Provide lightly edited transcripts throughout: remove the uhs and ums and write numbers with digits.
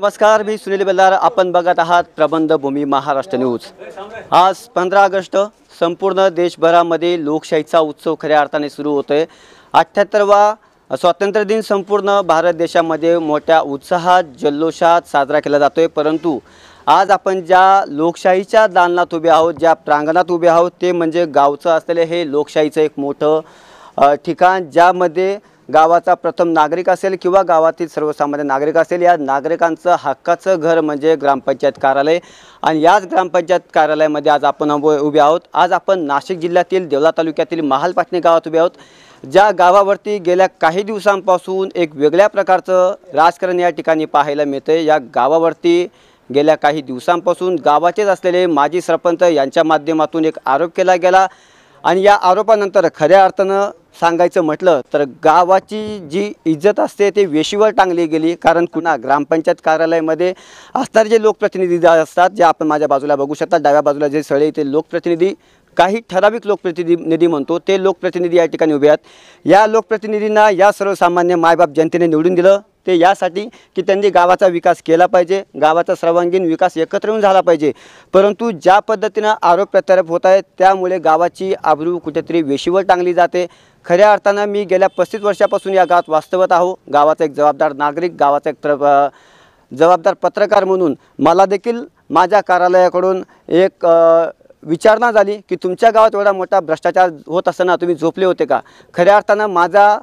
नमस्कार, मी सुनील बेल्लार. आपण बघत आहात प्रबंधभूमी महाराष्ट्र न्यूज. आज 15 ऑगस्ट संपूर्ण देशभरामध्ये लोकशाहीचा उत्सव खऱ्या अर्थाने सुरू होतोय. 78वा स्वातंत्र्य दिन संपूर्ण भारत देशामध्ये मोठ्या उत्साहात जल्लोषात साजरा केला जातोय. परंतु आज आपण ज्या लोकशाहीच्या दालनात उभे आहोत, ज्या प्रांगणात उभे आहोत, ते म्हणजे गावचं असलेले हे लोकशाहीचं एक मोठं ठिकाण, ज्यामध्ये गावाचा प्रथम नागरिक असेल किंवा गावातील सर्वसामान्य नागरिक असेल, या नागरिकांचं हक्काचं घर म्हणजे ग्रामपंचायत कार्यालय. आणि याच ग्रामपंचायत कार्यालयामध्ये आज आपण उभे आहोत. आज आपण नाशिक जिल्ह्यातील देवळा तालुक्यातील महालपाटणे गावात उभे आहोत, ज्या गावावरती गेल्या काही दिवसांपासून एक वेगळ्या प्रकारचं राजकारण या ठिकाणी पाहायला मिळते. या गावावरती गेल्या काही दिवसांपासून गावाचेच असलेले माजी सरपंच यांच्या माध्यमातून एक आरोप केला गेला. आणि या आरोपानंतर खऱ्या अर्थानं सांगायचं म्हटलं तर गावाची जी इज्जत असते ते वेशीवर टांगली गेली. कारण पुन्हा ग्रामपंचायत कार्यालयामध्ये असणारे जे लोकप्रतिनिधी असतात, जे आपण माझ्या बाजूला बघू शकता, डाव्या बाजूला जे सळे ते लोकप्रतिनिधी, काही ठराविक लोकप्रतिनिधी म्हणतो ते लोकप्रतिनिधी या ठिकाणी उभे आहेत. या लोकप्रतिनिधींना या सर्वसामान्य मायबाप जनतेने निवडून दिलं ते यासाठी की त्यांनी गावाचा विकास केला पाहिजे, गावाचा सर्वांगीण विकास एकत्र येऊन झाला पाहिजे. परंतु ज्या पद्धतीनं आरोप प्रत्यारोप होत आहेत त्यामुळे गावाची आबरू कुठेतरी वेशीवर टांगली जाते. खऱ्या अर्थानं मी गेल्या 35 वर्षापासून या गावात वास्तवत आहो. गावाचा एक जबाबदार नागरिक, गावाचा एक जबाबदार पत्रकार म्हणून मला देखील माझ्या कार्यालयाकडून एक विचारणा झाली की तुमच्या गावात एवढा मोठा भ्रष्टाचार होत असताना तुम्ही झोपले होते का. खऱ्या अर्थानं माझा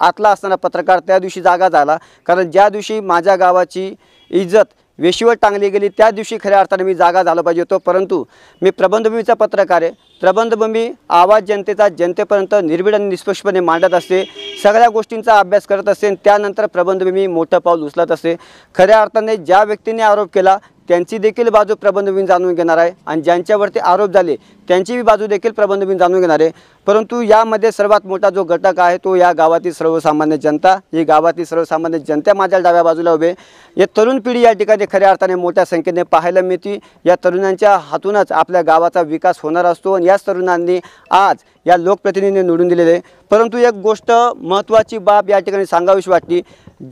आतला असताना पत्रकार त्या दिवशी जागा झाला. कारण ज्या दिवशी माझ्या गावाची इज्जत वेशीवर टांगली गेली त्या दिवशी खऱ्या अर्थाने मी जागा झाला पाहिजे होतो. परंतु मी प्रबंधभूमीचा पत्रकार आहे. प्रबंधभूमी आवाज जनतेचा जनतेपर्यंत निर्भीड आणि निष्पक्षपणे मांडत असते, सगळ्या गोष्टींचा अभ्यास करत असते आणि त्यानंतर प्रबंधभूमी मोठं पाऊल उचलत असते. खऱ्या अर्थाने ज्या व्यक्तीने आरोप केला त्यांची देखील बाजू प्रबंधभूमी जाणून घेणार आहे आणि ज्यांच्यावरती आरोप झाले त्यांची बाजू देखील प्रबंधभूमी जाणून घेणार आहे. परंतु यामध्ये सर्वात मोठा जो घटक आहे तो या गावातील सर्वसामान्य जनता. ही गावातील सर्वसामान्य जनता माझ्या डाव्या बाजूला उभे. या तरुण पिढी या ठिकाणी खऱ्या अर्थाने मोठ्या संख्येने पाहायला मिळते. या तरुणांच्या हातूनच आपल्या गावाचा विकास होणार असतो आणि याच तरुणांनी आज या लोकप्रतिनिधींनी निवडून दिलेले. परंतु एक गोष्ट महत्त्वाची बाब या ठिकाणी सांगावीशी वाटली,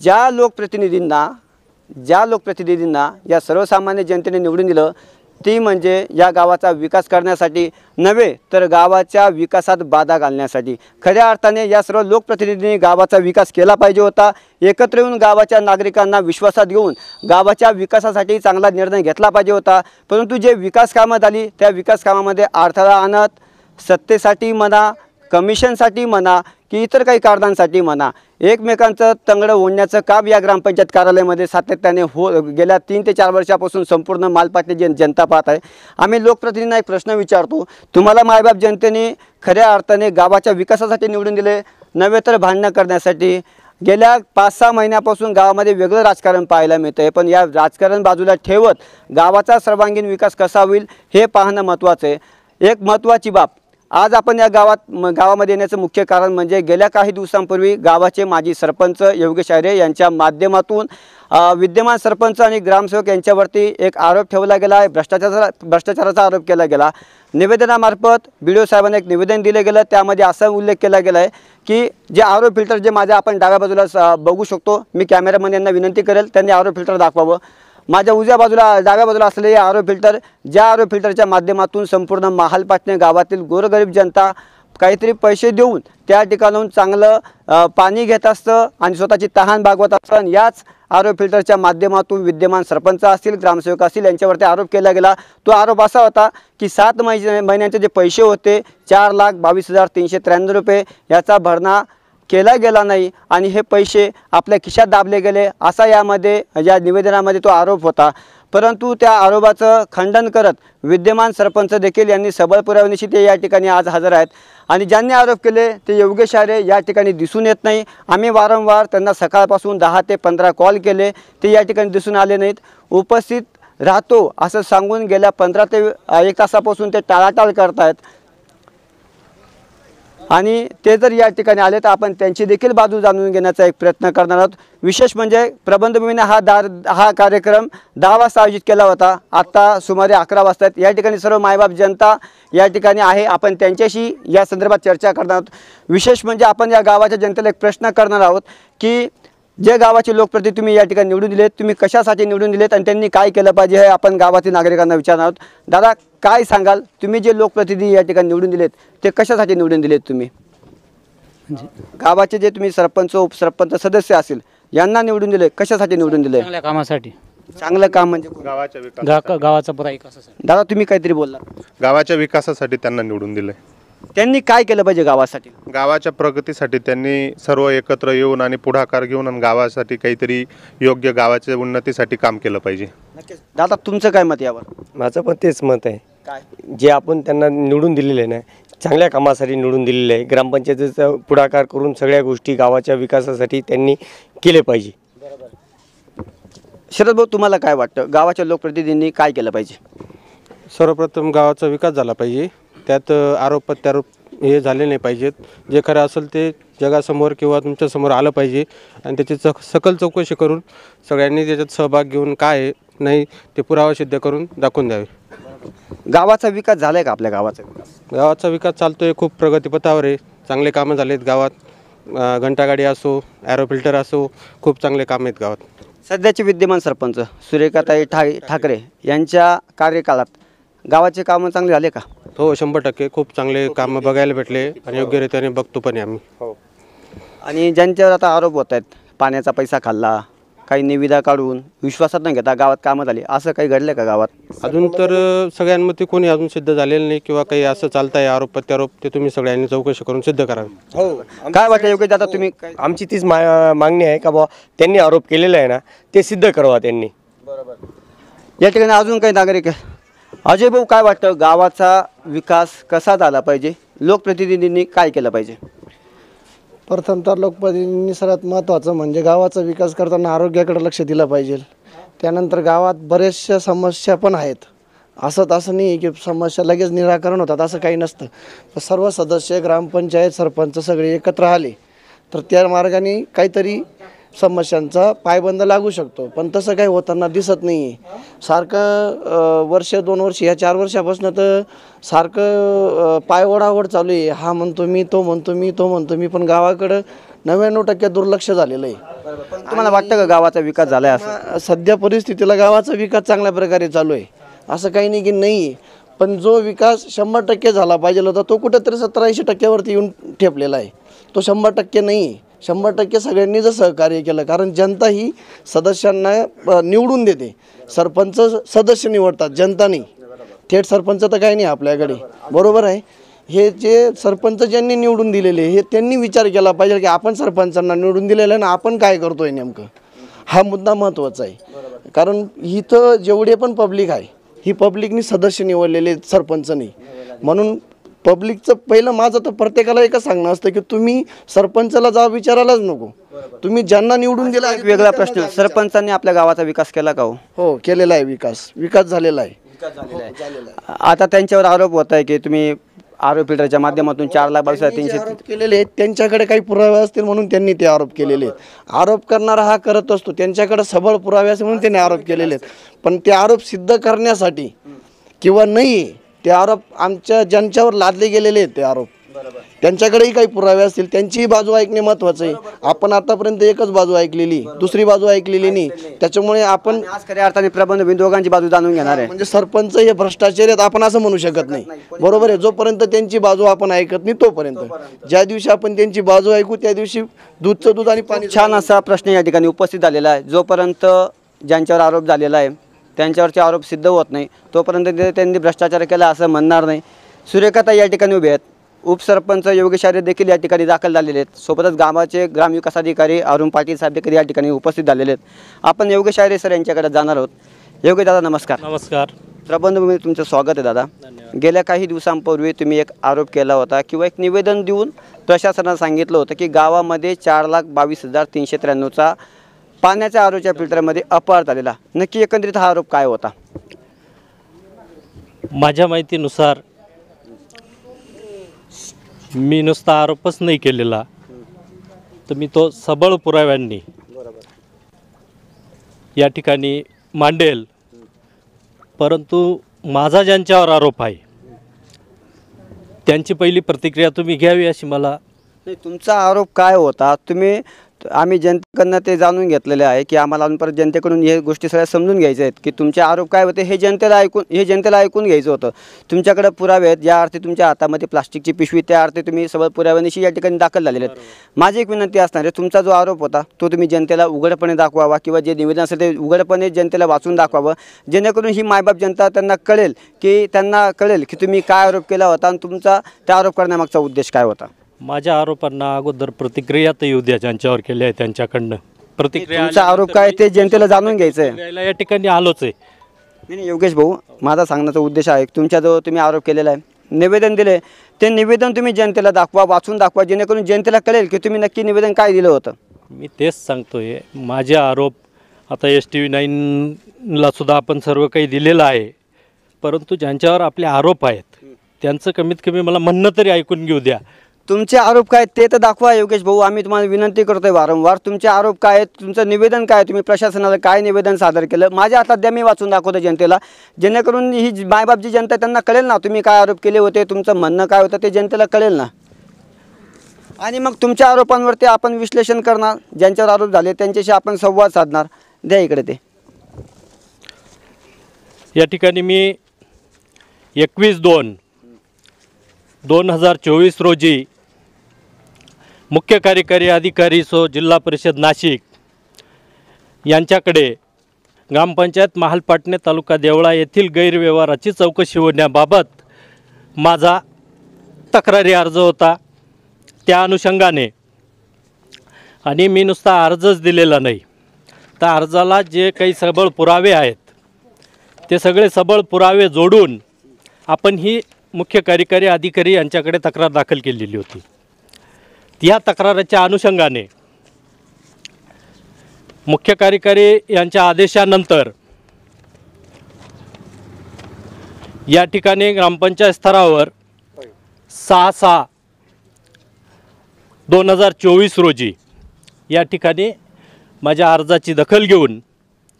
ज्या लोकप्रतिनिधींना या सर्वसामान्य जनतेने निवडून दिलं ती म्हणजे या गावाचा विकास करण्यासाठी नव्हे तर गावाच्या विकासात बाधा घालण्यासाठी. खऱ्या अर्थाने या सर्व लोकप्रतिनिधींनी गावाचा विकास केला पाहिजे होता. एकत्र येऊन गावाच्या नागरिकांना विश्वासात घेऊन गावाच्या विकासासाठी चांगला निर्णय घेतला पाहिजे होता. परंतु जे विकास कामं झाली त्या विकास कामामध्ये अडथळा आणत सत्तेसाठी म्हणा, कमिशनसाठी म्हणा की इतर काही कारणांसाठी म्हणा, एकमेकांचं तंगडं ओढण्याचं काम या ग्रामपंचायत कार्यालयामध्ये सातत्याने गेल्या 3 ते 4 वर्षापासून संपूर्ण मालपाटणे जनता पाहत आहे. आम्ही लोकप्रतिनिधींना एक प्रश्न विचारतो, तुम्हाला मायबाप जनतेने खऱ्या अर्थाने गावाच्या विकासासाठी निवडून दिले नव्हे तर भांडणं करण्यासाठी. गेल्या 5-6 महिन्यापासून गावामध्ये वेगळं राजकारण पाहायला मिळतं आहे. पण या राजकारण बाजूला ठेवत गावाचा सर्वांगीण विकास कसा होईल हे पाहणं महत्त्वाचं आहे. एक महत्त्वाची बाब, आज आपण या गावामध्ये येण्याचं मुख्य कारण म्हणजे गेल्या काही दिवसांपूर्वी गावाचे माजी सरपंच योगेश आर्य यांच्या माध्यमातून विद्यमान सरपंच आणि ग्रामसेवक यांच्यावरती एक आरोप ठेवला गेला आहे. भ्रष्टाचाराचा आरोप केला गेला. निवेदनामार्फत BDO साहेबांना एक निवेदन दिलं गेलं. त्यामध्ये असा उल्लेख केला गेला आहे की जे आरोप फिल्टर जे माझ्या आपण डाव्या बाजूला बघू शकतो, मी कॅमेरामन यांना विनंती करेल त्यांनी आरोप फिल्टर दाखवावं. माझ्या उजव्या बाजूला डाव्या बाजूला असलेले आरोप फिल्टर, ज्या आरोप फिल्टरच्या माध्यमातून संपूर्ण महालपाटणे गावातील गोरगरीब जनता काहीतरी पैसे देऊन त्या ठिकाणाहून चांगलं पाणी घेत असतं आणि स्वतःची तहान भागवत असतं. आणि याच आरोप फिल्टरच्या माध्यमातून विद्यमान सरपंच असतील, ग्रामसेवक असतील यांच्यावरती आरोप केला गेला. तो आरोप असा होता की 7 महिन्यांचे जे पैसे होते 4,22,393 रुपये याचा भरणा केला गेला नाही आणि हे पैसे आपल्या खिशात दाबले गेले असा या निवेदनामध्ये तो आरोप होता. परंतु त्या आरोपाचं खंडन करत विद्यमान सरपंच देखील यांनी सबळ पुराव्यानिशी ते या ठिकाणी आज हजर आहेत. आणि ज्यांनी आरोप केले ते योगेश आर्य या ठिकाणी दिसून येत नाही. आम्ही वारंवार त्यांना सकाळपासून 10 ते 15 कॉल केले, ते या ठिकाणी दिसून आले नाहीत. उपस्थित राहतो असं सांगून गेल्या 15 ते 1 तासापासून ते टाळाटाळ करत आहेत. आणि ते जर या ठिकाणी आले तर आपण त्यांची देखील बाजू जाणून घेण्याचा एक प्रयत्न करणार आहोत. विशेष म्हणजे प्रबंधभूमीने हा कार्यक्रम 10 वाजता आयोजित केला होता. आता सुमारे 11 वाजता या ठिकाणी सर्व मायबाप जनता या ठिकाणी आहे. आपण त्यांच्याशी या संदर्भात चर्चा करणार आहोत. विशेष म्हणजे आपण या गावाच्या जनतेला एक प्रश्न करणार आहोत की जे गावाचे लोकप्रतिनिधी तुम्ही या ठिकाणी निवडून दिलेत, तुम्ही कशासाठी निवडून दिलेत आणि त्यांनी काय केलं पाहिजे हे आपण गावातील नागरिकांना विचारणार आहोत. दादा, काय सांगाल, तुम्ही जे लोकप्रतिनिधी या ठिकाणी निवडून दिलेत ते कशासाठी निवडून दिलेत? तुम्ही गावाचे जे तुम्ही सरपंच उपसरपंच सदस्य असेल यांना निवडून दिले, कशासाठी निवडून दिले? चांगल्या कामासाठी. चांगलं काम म्हणजे गावाच्या विकास गावाचा पुरा विकासासाठी. दादा तुम्ही काहीतरी बोलला, गावाच्या विकासासाठी त्यांना निवडून दिले. त्यांनी काय केलं पाहिजे गावासाठी? गावाच्या प्रगतीसाठी त्यांनी सर्व एकत्र येऊन आणि पुढाकार घेऊन आणि गावासाठी काहीतरी योग्य गावाच्या उन्नतीसाठी काम केलं पाहिजे. दादा तुमचं काय मत यावर? माझं पण तेच मत आहे. काय जे आपण त्यांना निवडून दिलेले आहे ना, चांगल्या कामासाठी निवडून दिलेले आहे. ग्रामपंचायतीचा पुढाकार करून सगळ्या गोष्टी गावाच्या विकासासाठी त्यांनी केले पाहिजे. शरद भाऊ, तुम्हाला काय वाटतं, गावाच्या लोकप्रतिनिधींनी काय केलं पाहिजे? सर्वप्रथम गावाचा विकास झाला पाहिजे. त्यात आरोप प्रत्यारोप हे झाले नाही पाहिजेत. जे खरं असेल ते जगासमोर किंवा तुमच्यासमोर आलं पाहिजे आणि त्याची सकल चौकशी करून सगळ्यांनी त्याच्यात सहभाग घेऊन काय आहे नाही ते पुरावा सिद्ध करून दाखवून द्यावे. गावाचा विकास झालाय का आपल्या गावाचा विकास? गावाचा विकास चालतो आहे, खूप प्रगतीपथावर आहे. चांगले कामं झाले आहेत गावात. घंटागाडी असो, ॲरो फिल्टर असो, खूप चांगले कामं आहेत गावात. सध्याचे विद्यमान सरपंच सुरेखाताई ठाकरे यांच्या कार्यकाळात गावाचे कामं चांगले झाले का? हो, 100% खूप चांगले कामं बघायला भेटले आणि योग्यरीत्याने बघतो पण आम्ही. आणि ज्यांच्यावर आता आरोप होत आहेत, पाण्याचा पैसा खाल्ला, काही निविदा काढून विश्वासात न घेता गावात कामं झाली, असं काही घडलं का गावात? अजून तर सगळ्यांमध्ये कोणी अजून सिद्ध झालेलं नाही किंवा काही असं चालतं आहे आरोप प्रत्यारोप, ते तुम्ही सगळ्यांनी चौकशी करून सिद्ध करावे. हो, काय वाटतं योग्य दादा तुम्ही? आमची तीच मागणी आहे का बुवा त्यांनी आरोप केलेला आहे ना ते सिद्ध करावा त्यांनी. या ठिकाणी अजून काही नागरिक आहे. अजय भाऊ, काय वाटतं, गावाचा विकास कसा झाला पाहिजे, लोकप्रतिनिधींनी काय केलं पाहिजे? प्रथम तर लोकप्रतिनिधींनी सर्वात महत्त्वाचं म्हणजे गावाचा विकास करताना आरोग्याकडे लक्ष दिलं पाहिजे. त्यानंतर गावात बऱ्याचशा समस्या पण आहेत. असं नाही की समस्या लगेच निराकरण होतात असं काही नसतं. तर सर्व सदस्य, ग्रामपंचायत, सरपंच सगळे एकत्र आले तर त्या मार्गाने काहीतरी समस्यांचा पायबंद लागू शकतो. पण तसं काही होताना दिसत नाही आहे. सारखं वर्ष 2 वर्ष या 4 वर्षापासून तर सारखं पायओढाओढ चालू आहे. हा म्हणतो मी, तो म्हणतो मी, तो म्हणतो मी, पण गावाकडं 99% दुर्लक्ष झालेलं आहे. तुम्हाला वाटतं का गावाचा विकास झाला आहे असं? सध्या परिस्थितीला गावाचा विकास चांगल्या प्रकारे चालू आहे, असं काही नाही की नाही आहे. पण जो विकास 100% झाला पाहिजे होता तो कुठेतरी 70-80% येऊन ठेपलेला आहे. तो 100% नाही आहे. 100% सगळ्यांनी जर सहकार्य केलं, कारण जनता ही सदस्यांना निवडून देते. सरपंच सदस्य निवडतात, जनता नाही. थेट सरपंच तर काही नाही आपल्याकडे, बरोबर आहे. हे जे सरपंच ज्यांनी निवडून दिलेले हे त्यांनी विचार केला पाहिजे की आपण सरपंचांना निवडून दिलेलं आहे ना, आपण काय करतोय नेमकं, हा मुद्दा महत्त्वाचा आहे. कारण इथं जेवढे पण पब्लिक आहे ही पब्लिकनी सदस्य निवडलेले, सरपंच नाही. म्हणून पब्लिकचं पहिलं माझं तर प्रत्येकाला एकच सांगणं असतं की तुम्ही सरपंचाला जा विचारायलाच नको, तुम्ही ज्यांना निवडून दिला. एक वेगळा प्रश्न, सरपंचांनी आपल्या गावाचा विकास केला का? हो, केलेला आहे. विकास झालेला आहे. आता त्यांच्यावर आरोप होत आहे की तुम्ही आरोप फिल्टरच्या माध्यमातून 4,22,300 आरोप केलेले आहेत. त्यांच्याकडे काही पुरावे असतील म्हणून त्यांनी ते आरोप केलेले आहेत. आरोप करणारा हा करत असतो, त्यांच्याकडे सबळ पुरावे असतील म्हणून त्यांनी आरोप केलेले आहेत. पण ते आरोप सिद्ध करण्यासाठी किंवा नाही, ते आरोप आमच्या ज्यांच्यावर लादले गेलेले आहेत ते आरोप, त्यांच्याकडेही काही पुरावे असतील, त्यांचीही बाजू ऐकणे महत्त्वाचं आहे. आपण आतापर्यंत एकच बाजू ऐकलेली, दुसरी बाजू ऐकलेली नाही. त्याच्यामुळे आपण आज खऱ्या अर्थाने प्रबंध दोघांची बाजू जाणून घेणार आहे. म्हणजे सरपंच हे भ्रष्टाचारी आहेत आपण असं म्हणू शकत नाही, बरोबर आहे. जोपर्यंत त्यांची बाजू आपण ऐकत नाही तोपर्यंत, ज्या दिवशी आपण त्यांची बाजू ऐकू त्या दिवशी दूधचं दूध आणि पाणी. छान असा प्रश्न या ठिकाणी उपस्थित झालेला आहे. जोपर्यंत ज्यांच्यावर आरोप झालेला आहे त्यांच्यावरचे आरोप सिद्ध होत नाही तोपर्यंत त्यांनी भ्रष्टाचार केला असं म्हणणार नाही. सुरेखाताई या ठिकाणी उभे आहेत. उपसरपंच योगेश आर्य देखील या ठिकाणी दाखल झालेले आहेत. सोबतच गावाचे ग्रामविकास अधिकारी अरुण पाटील साहेब देखील या ठिकाणी उपस्थित झालेले आहेत. आपण योगेश आर्य सर यांच्याकडे जाणार आहोत. योगेश दादा नमस्कार. नमस्कार. प्रबंधभूमीत तुमचं स्वागत आहे दादा. गेल्या काही दिवसांपूर्वी तुम्ही एक आरोप केला होता किंवा एक निवेदन देऊन प्रशासनाला सांगितलं होतं की गावामध्ये 4,22,393चा पाण्याच्या आरोच्या फिल्टरमध्ये अपहार झालेला. नक्की एकंदरीत हा आरोप काय होता? माझ्या माहितीनुसार मी नुसता आरोपच नाही केलेला, तर मी तो सबळ पुराव्यांनी या ठिकाणी मांडेल. परंतु माझा ज्यांच्यावर आरोप आहे त्यांची पहिली प्रतिक्रिया तुम्ही घ्यावी अशी मला. नाही, तुमचा आरोप काय होता? तुम्ही आम्ही जनतेकडनं ते जाणून घेतलेले आहे की आम्हाला अजून परत जनतेकडून हे गोष्टी सगळ्या समजून घ्यायच्या आहेत की तुमचे आरोप काय होते हे जनतेला ऐकून घ्यायचं होतं. तुमच्याकडे पुरावे आहेत, ज्या अर्थी तुमच्या हातामध्ये प्लास्टिकची पिशवी त्या अर्थी तुम्ही सगळं पुराव्यानिशी या ठिकाणी दाखल झालेले आहेत. माझी एक विनंती असणार आहे, तुमचा जो आरोप होता तो तुम्ही जनतेला उघडपणे दाखवावा किंवा जे निवेदन असेल ते उघडपणे जनतेला वाचून दाखवावं, जेणेकरून ही मायबाप जनता त्यांना कळेल की तुम्ही काय आरोप केला होता आणि तुमचा त्या आरोप करण्यामागचा उद्देश काय होता. माझ्या आरोपांना अगोदर प्रतिक्रिया तर येऊ द्या ज्यांच्यावर केल्या आहे त्यांच्याकडनं. प्रतिक्रिया तुमचा आरोप काय ते जनतेला जाणून घ्यायचं आहे. द्यायला या ठिकाणी आलोच आहे. नाही योगेश भाऊ, माझा सांगण्याचा उद्देश आहे तुमच्या जो तुम्ही आरोप केलेला आहे, निवेदन दिले, ते निवेदन तुम्ही जनतेला दाखवा, वाचून दाखवा, जेणेकरून जनतेला कळेल की तुम्ही नक्की निवेदन काय दिलं होतं. मी तेच सांगतोय, माझे आरोप आता STV9ला सुद्धा आपण सर्व काही दिलेलं आहे, परंतु ज्यांच्यावर आपले आरोप आहेत त्यांचं कमीत कमी मला म्हणणं तरी ऐकून घेऊ द्या. तुमचे आरोप काय ते तर दाखवा योगेश भाऊ. आम्ही तुम्हाला विनंती करतोय वारंवार, तुमचे आरोप काय आहेत, तुमचं निवेदन काय, तुम्ही प्रशासनाला काय निवेदन सादर केलं माझ्या हातात द्या, मी वाचून दाखवतो जनतेला, जेणेकरून ही मायबाप जी जनता त्यांना कळेल ना तुम्ही काय आरोप केले होते, तुमचं म्हणणं काय होतं ते जनतेला कळेल ना. आणि मग तुमच्या आरोपांवरती आपण विश्लेषण करणार, ज्यांच्यावर आरोप झाले त्यांच्याशी आपण संवाद साधणार. द्या इकडे ते. या ठिकाणी मी 21/2/2024 रोजी मुख्य कार्यकारी अधिकारी जिल्हा परिषद नाशिक यांच्याकडे ग्रामपंचायत महालपाटणे तालुका देवळा येथील गैरव्यवहाराची चौकशी होण्याबाबत माझा तक्रारी अर्ज होता. त्या अनुषंगाने, आणि मी नुसता अर्जच दिलेला नाही, त्या अर्जाला जे काही सबळ पुरावे आहेत ते सगळे सबळ पुरावे जोडून आपण ही मुख्य कार्यकारी अधिकारी यांच्याकडे तक्रार दाखल केलेली होती. या तक्राराच्या अनुषंगाने मुख्य कार्यकारी यांच्या आदेशानंतर या ठिकाणी ग्रामपंचायत स्तरावर 6/6/2024 रोजी या ठिकाणी माझ्या अर्जाची दखल घेऊन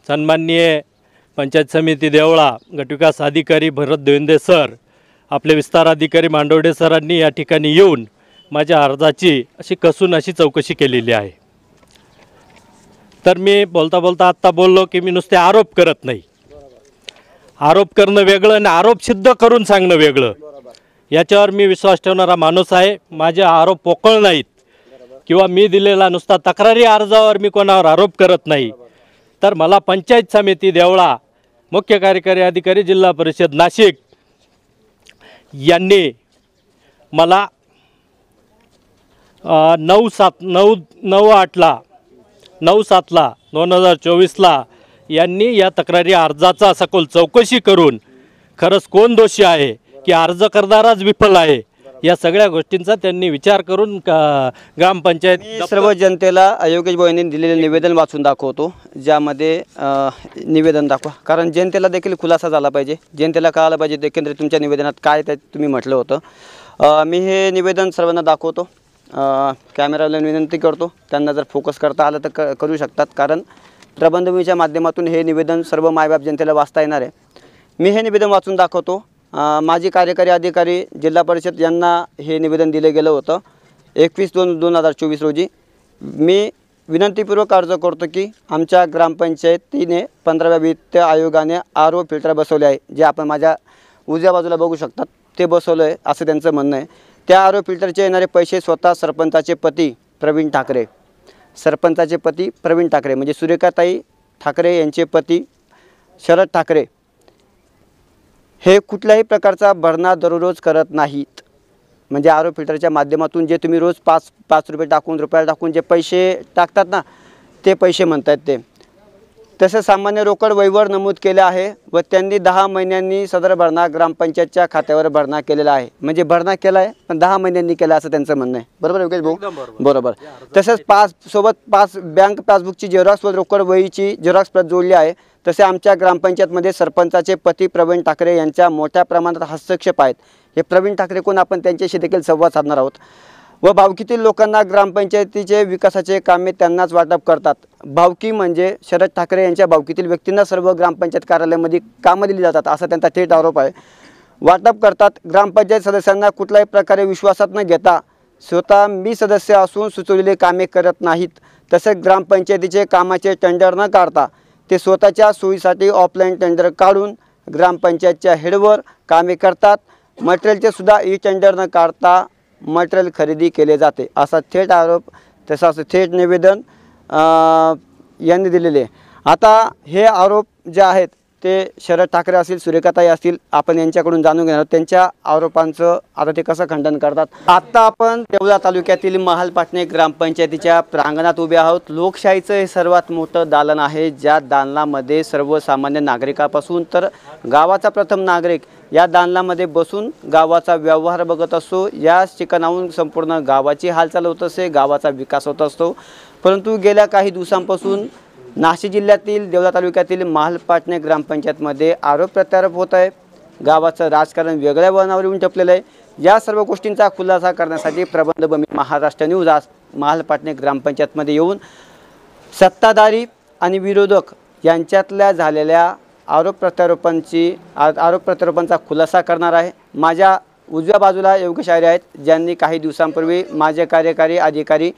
सन्माननीय पंचायत समिती देवळा गटविकास अधिकारी भरत देवेंद्रे सर, आपले विस्तार अधिकारी मांडवडे सरांनी या ठिकाणी येऊन माझ्या अर्जाची अशी कसून अशी चौकशी केलेली आहे. तर मी बोलता बोलता आत्ता बोललो की मी नुसते आरोप करत नाही. आरोप करणं वेगळं आणि आरोप सिद्ध करून सांगणं वेगळं. याच्यावर मी विश्वास ठेवणारा माणूस आहे. माझे आरोप पोकळ नाहीत किंवा मी दिलेला नुसता तक्रारी अर्जावर मी कोणावर आरोप करत नाही. तर मला पंचायत समिती देवळा मुख्य कार्यकारी अधिकारी जिल्हा परिषद नाशिक यांनी मला 9/7/2024 यांनी या तक्रारी अर्जाचा सखोल चौकशी करून खरंच कोण दोषी आहे की अर्ज करणाराच विफल आहे या सगळ्या गोष्टींचा त्यांनी विचार करून ग्रामपंचायत सर्व जनतेला योगेश भाऊ यांनी दिलेले निवेदन वाचून दाखवतो, ज्यामध्ये निवेदन दाखवा, कारण जनतेला देखील खुलासा झाला पाहिजे, जनतेला कळायला पाहिजे एकंदरीत तुमच्या निवेदनात काय ते तुम्ही म्हटलं होतं. मी हे निवेदन सर्वांना दाखवतो. कॅमेराला विनंती करतो त्यांना जर फोकस करता आलं तर करू शकतात, कारण प्रबंधभूमीच्या माध्यमातून हे निवेदन सर्व मायबाप जनतेला वाचता येणार आहे. मी हे निवेदन वाचून दाखवतो. माजी कार्यकारी अधिकारी जिल्हा परिषद यांना हे निवेदन दिले गेलं होतं 21/2/2024 रोजी. मी विनंतीपूर्वक अर्ज करतो की आमच्या ग्रामपंचायतीने 15व्या वित्त आयोगाने RO फिल्टर बसवले आहे, जे आपण माझ्या उजव्या बाजूला बघू शकतात, ते बसवलं आहे असं त्यांचं म्हणणं आहे. त्या RO फिल्टरचे येणारे पैसे स्वतः सरपंचाचे पती प्रवीण ठाकरे म्हणजे सुरेखाताई ठाकरे यांचे पती शरद ठाकरे हे कुठल्याही प्रकारचा भरणा दररोज करत नाहीत. म्हणजे RO फिल्टरच्या माध्यमातून जे तुम्ही रोज 5 रुपये टाकून जे पैसे टाकतात ना, ते पैसे म्हणतात ते. तसे सामान्य रोकड वहिवाट नमूद केले आहे व त्यांनी 10 महिन्यांनी सदर भरणा ग्रामपंचायतच्या खात्यावर भरणा केलेला आहे. म्हणजे भरणा केला आहे पण 10 महिन्यांनी केला असं त्यांचं म्हणणं आहे. बरोबर योगेश भाऊ? बरोबर. तसेच 5 बँक पासबुकची झेरॉक्स व रोकड वहीची झेरॉक्स प्रत जोडली आहे. तसे आमच्या ग्रामपंचायतमध्ये सरपंचाचे पती प्रवीण ठाकरे यांच्या मोठ्या प्रमाणात हस्तक्षेप आहेत. हे प्रवीण ठाकरे कोण, आपण त्यांच्याशी देखील संवाद साधणार आहोत. व भावकीतील लोकांना ग्रामपंचायतीचे विकासाचे कामे त्यांनाच वाटप करतात. भावकी म्हणजे शरद ठाकरे यांच्या भावकीतील व्यक्तींना सर्व ग्रामपंचायत कार्यालयामध्ये कामं दिली जातात असा त्यांचा थेट आरोप आहे. वाटप करतात. ग्रामपंचायत सदस्यांना कुठल्याही प्रकारे विश्वासात न घेता स्वतः मी सदस्य असून सुचवलेले कामे करत नाहीत. तसेच ग्रामपंचायतीचे कामाचे टेंडर न काढता ते स्वतःच्या सोयीसाठी ऑफलाईन टेंडर काढून ग्रामपंचायतच्या हेडवर कामे करतात. मटेरियलचे सुद्धा ई टेंडर न काढता मटेरियल खरेदी केले जाते असा थेट आरोप तसाच थेट निवेदन यांनी दिलेले आहे. आता हे आरोप जे आहेत ते शरद ठाकरे असतील, सुरेखाताई असतील, आपण यांच्याकडून जाणून घेणार त्यांच्या आरोपांचं आता ते कसं खंडन करतात. आता आपण देवळा तालुक्यातील महालपाटणे ग्रामपंचायतीच्या प्रांगणात उभे आहोत. लोकशाहीचं हे सर्वात मोठं दालन आहे, ज्या दालनामध्ये सर्वसामान्य नागरिकापासून तर गावाचा प्रथम नागरिक या दालनामध्ये बसून गावाचा व्यवहार बघत असतो. याच ठिकाणाहून संपूर्ण गावाची हालचाल होत असते, गावाचा विकास होत असतो. परंतु गेल्या काही दिवसांपासून नाशिक जिल्ह्यातील देवळा तालुक्यातील महालपाटणे ग्रामपंचायतमध्ये आरोप प्रत्यारोप होत आहे. गावाचं राजकारण वेगळ्या वळणावर येऊन टपलेलं आहे. या सर्व गोष्टींचा खुलासा करण्यासाठी प्रबंधभूमी महाराष्ट्र न्यूज आज महालपाटणे ग्रामपंचायतमध्ये येऊन सत्ताधारी आणि विरोधक यांच्यातल्या झालेल्या आरोप प्रत्यारोपांचा खुलासा करणार आहे. माझ्या उजव्या योगेश आर्य आहेत, ज्यांनी काही दिवसांपूर्वी माझे कार्यकारी अधिकारी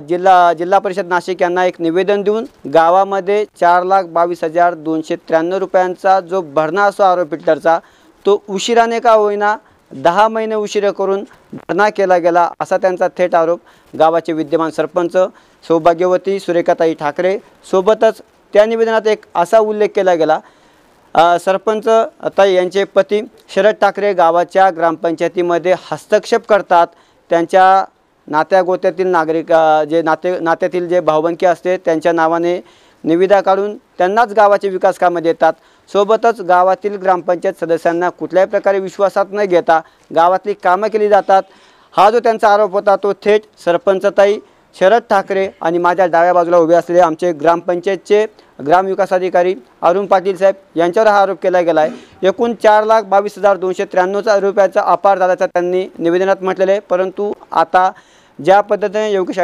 जिल्हा परिषद नाशिक यांना एक निवेदन देऊन गावामध्ये 4,22,293 रुपयांचा जो भरणा असतो आरोपीटरचा तो उशिराने का होईना 10 महिने उशिरा करून भरणा केला गेला असा त्यांचा थेट आरोप गावाचे विद्यमान सरपंच सौभाग्यवती सुरेखाताई ठाकरे सोबतच त्या निवेदनात एक असा उल्लेख केला गेला सरपंच ताई यांचे पती शरद ठाकरे गावाच्या ग्रामपंचायतीमध्ये हस्तक्षेप करतात. त्यांच्या नात्यागोत्यातील नागरिक जे नात्यातील जे भावबंदकी असते त्यांच्या नावाने निविदा काढून त्यांनाच गावाचे विकास कामे देतात. सोबतच गावातील ग्रामपंचायत सदस्यांना कुठल्याही प्रकारे विश्वासात न घेता गावातली कामं केली जातात. हा जो त्यांचा आरोप होता तो थेट सरपंचताई शरद ठाकरे आणि माझ्या डाव्या बाजूला उभे असलेले आमचे ग्रामपंचायतचे ग्रामविकास अधिकारी अरुण पाटील साहेब यांच्यावर हा आरोप केला गेला आहे. एकूण 4,22,293 रुपयाचा अपार झाल्याचं त्यांनी निवेदनात म्हटलेलं आहे. परंतु आता ज्या पद्धतीने योगेश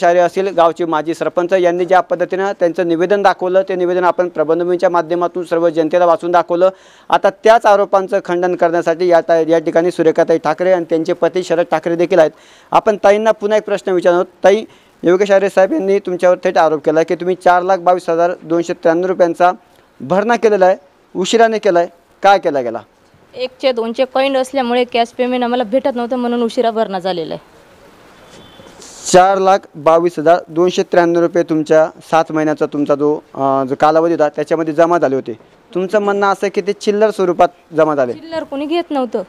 आर्य असतील गावचे माजी सरपंच यांनी ज्या पद्धतीनं त्यांचं निवेदन दाखवलं ते निवेदन आपण प्रबंधभूमीच्या माध्यमातून सर्व जनतेला वाचून दाखवलं. आता त्याच आरोपांचं खंडन करण्यासाठी या ठिकाणी सुरेखाताई ठाकरे आणि त्यांचे पती शरद ठाकरे देखील आहेत. आपण ताईंना पुन्हा एक प्रश्न विचारणार आहोत. ताई, योगेश आर्य साहेब यांनी तुमच्यावर थेट आरोप केला की तुम्ही 4,22,293 रुपयांचा भरणा केलेला आहे, उशिराने केला आहे. काय केला गेला? 1चे 2चे कॉईन असल्यामुळे कॅश पेमेंट आम्हाला भेटत नव्हतं म्हणून उशिरा भरणा झालेला आहे. 4,22,293 रुपये तुमच्या 7 महिन्याचा तुमचा जो कालावधी होता त्याच्यामध्ये जमा झाले होते. तुमचं म्हणणं असं की ते चिल्लर स्वरूपात जमा झाले? चिल्लर कोणी घेत नव्हतं.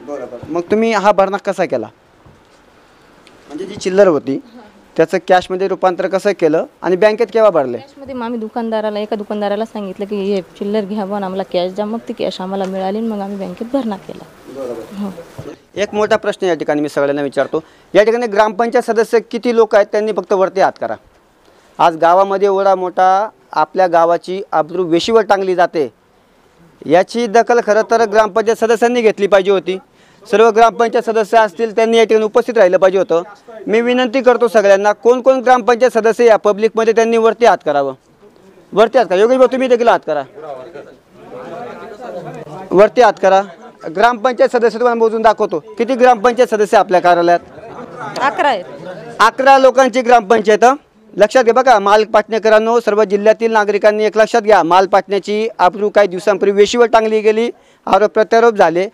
बरोबर. मग तुम्ही हा भरणा कसा केला? म्हणजे जी चिल्लर होती त्याचं कॅशमध्ये रूपांतर कसं केलं आणि बँकेत केव्हा भरले? कॅशमध्ये आम्ही एका दुकानदाराला सांगितलं की हे चिल्लर घ्यावं आणि आम्हाला कॅश द्या. मग ती कॅश आम्हाला मिळाली मग आम्ही बँकेत भरणा केला. एक मोठा प्रश्न या ठिकाणी मी सगळ्यांना विचारतो. या ठिकाणी ग्रामपंचायत सदस्य किती लोक आहेत त्यांनी फक्त वरती हात करा. आज गावामध्ये एवढा मोठा आपल्या गावाची अब्रू वेशीवर टांगली जाते, याची दखल खरं तर ग्रामपंचायत सदस्यांनी घेतली पाहिजे होती. सर्व ग्रामपंचायत सदस्य असतील त्यांनी या ठिकाणी उपस्थित राहिलं पाहिजे होतं. मी विनंती करतो सगळ्यांना, कोण कोण ग्रामपंचायत सदस्य या पब्लिकमध्ये त्यांनी वरती हात करावं. वरती हात करा. योगेश भाऊ तुम्ही देखील हात करा. वरती हात करा. ग्रामपंचायत सदस्य तुम्हाला मोजून दाखवतो. किती ग्रामपंचायत सदस्य आपल्या कार्यालयात? 11 आहेत. 11 लोकांची ग्रामपंचायत. लक्षात घ्या बघा महालपाटणेकरांनो, सर्व जिल्ह्यातील नागरिकांनी एक लक्षात घ्या. महालपाटण्याची अब्रू काही दिवसांपूर्वी वेशीवर टांगली गेली, आरोप प्रत्यारोप झाले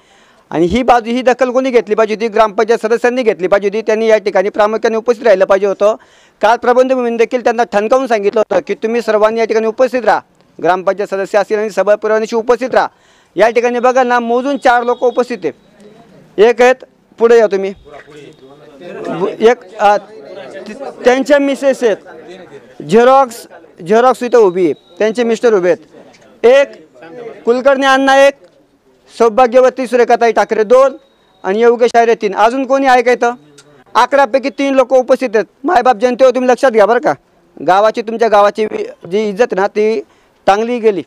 आणि ही दखल कोणी घेतली पाहिजे होती? ग्रामपंचायत सदस्यांनी घेतली पाहिजे होती. त्यांनी या ठिकाणी प्रामुख्याने उपस्थित राहिलं पाहिजे होतं. काल प्रबंधभूमीने देखील त्यांना ठणकावून सांगितलं होतं की तुम्ही सर्वांनी या ठिकाणी उपस्थित राहा. ग्रामपंचायत सदस्य असतील आणि सभापुरवणीशी उपस्थित राहा. या ठिकाणी बघा ना, मोजून 4 लोक उपस्थित आहेत. एक आहेत, पुढे या तुम्ही, एक त्यांच्या मिसेस आहेत, झेरॉक्स इथं उभी आहे, त्यांचे मिस्टर उभे आहेत. एक कुलकर्णी अण्णा, एक सौभाग्यवती सुरेखाताई ठाकरे 2 आणि योगेश आर्य 3. अजून कोणी आहे का इथं? 11 पैकी 3 लोक उपस्थित आहेत. मायबाप जनतेवर तुम्ही लक्षात घ्या बरं का. तुमच्या गावाची जी इज्जत ना ती टांगली गेली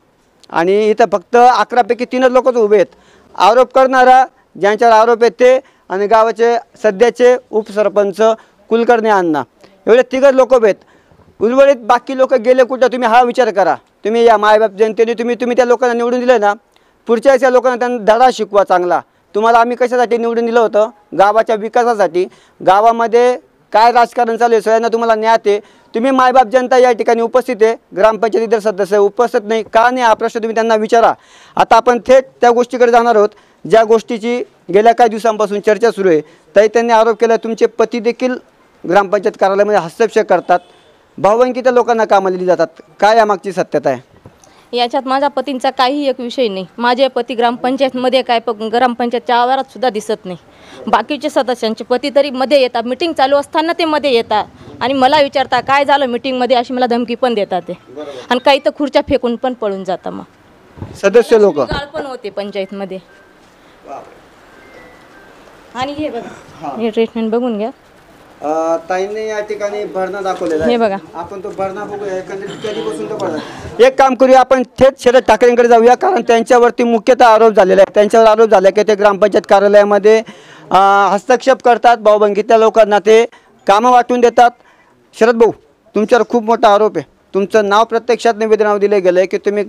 आणि इथं फक्त 11 पैकी 3 लोकच उभे आहेत. आरोप करणारा ज्यांच्यावर आरोप आहेत ते आणि गावाचे सध्याचे उपसरपंच कुलकर्णी अण्णा, एवढे 3 लोक उभे आहेत. उर्वरित बाकी लोक गेले कुठं? तुम्ही हा विचार करा. तुम्ही या मायबाप जनतेने तुम्ही त्या लोकांना निवडून दिलं ना, पुढच्या या लोकांना त्यांना धडा शिकवा चांगला. तुम्हाला आम्ही कशासाठी निवडून दिलं होतं? गावाच्या विकासासाठी. गावामध्ये काय राजकारण चालू आहे, सगळ्यांना तुम्हाला न्याय आहे, तुम्ही मायबाप जनता या ठिकाणी उपस्थित आहे, ग्रामपंचायत इतर सदस्य उपस्थित नाही का नाही, हा प्रश्न तुम्ही त्यांना विचारा. आता आपण थेट त्या गोष्टीकडे जाणार आहोत ज्या गोष्टीची गेल्या काही दिवसांपासून चर्चा सुरू आहे. ताई, त्यांनी आरोप केला तुमचे पती देखील ग्रामपंचायत कार्यालयामध्ये हस्तक्षेप करतात, भावंकीच्या लोकांना कामाला दिली जातात, काय यामागची सत्यता आहे? याच्यात माझ्या पतींचा काही एक विषय नाही. माझे पती ग्रामपंचायतमध्ये काय ग्रामपंचायतच्या आवारात सुद्धा दिसत नाही. बाकीचे सदस्यांचे पती तरी मध्ये येतात, मिटिंग चालू असताना ते मध्ये येतात आणि मला विचारता काय झालं मीटिंगमध्ये, अशी मला धमकी पण देतात ते. आणि काही तर खुर्च्या फेकून पण पळून जातात. मग सदस्य लोक गाळ पण होते पंचायतमध्ये. आणि हे बघा, हे ट्रीटमेंट बघून घ्या. ताईंनी या ठिकाणी भरणा दाखवलेला हे बघा. आपण तो भरणा बघूया. कधीपासून तो भरणा. एक काम करूया, आपण थेट शरद ठाकरेंकडे जाऊया, कारण त्यांच्यावरती मुख्यतः आरोप झालेला आहे. त्यांच्यावर आरोप झाला की ते ग्रामपंचायत कार्यालयामध्ये हस्तक्षेप करतात, भाऊबंदकीच्या लोकांना ते कामं वाटून देतात. शरद भाऊ, तुमच्यावर खूप मोठा आरोप आहे. तुमचं नाव प्रत्यक्षात निवेदनावर दिलं गेलं आहे की तुम्ही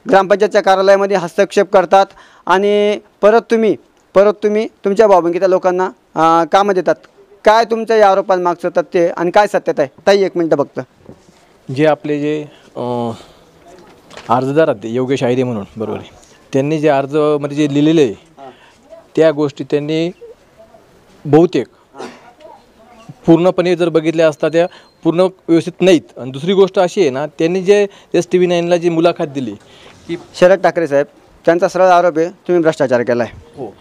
ग्रामपंचायतच्या कार्यालयामध्ये हस्तक्षेप करतात आणि परत तुम्ही तुमच्या भाऊबंदकीच्या लोकांना कामं देतात. काय तुमच्या या आरोपांमागचं तथ्य आणि काय सत्यता आहे? ताई, एक मिनटं फक्त. जे आपले जे अर्जदार आहेत योगेश आहिरे म्हणून, बरोबर आहे, त्यांनी जे अर्जमध्ये जे लिहिलेलं आहे त्या गोष्टी त्यांनी बहुतेक पूर्णपणे जर बघितल्या असता त्या पूर्ण व्यवस्थित नाहीत. आणि दुसरी गोष्ट अशी आहे ना, त्यांनी जे STV9ला जी मुलाखत दिली की शरद ठाकरे साहेब, त्यांचा सरळ आरोप आहे तुम्ही भ्रष्टाचार केला आहे. हो,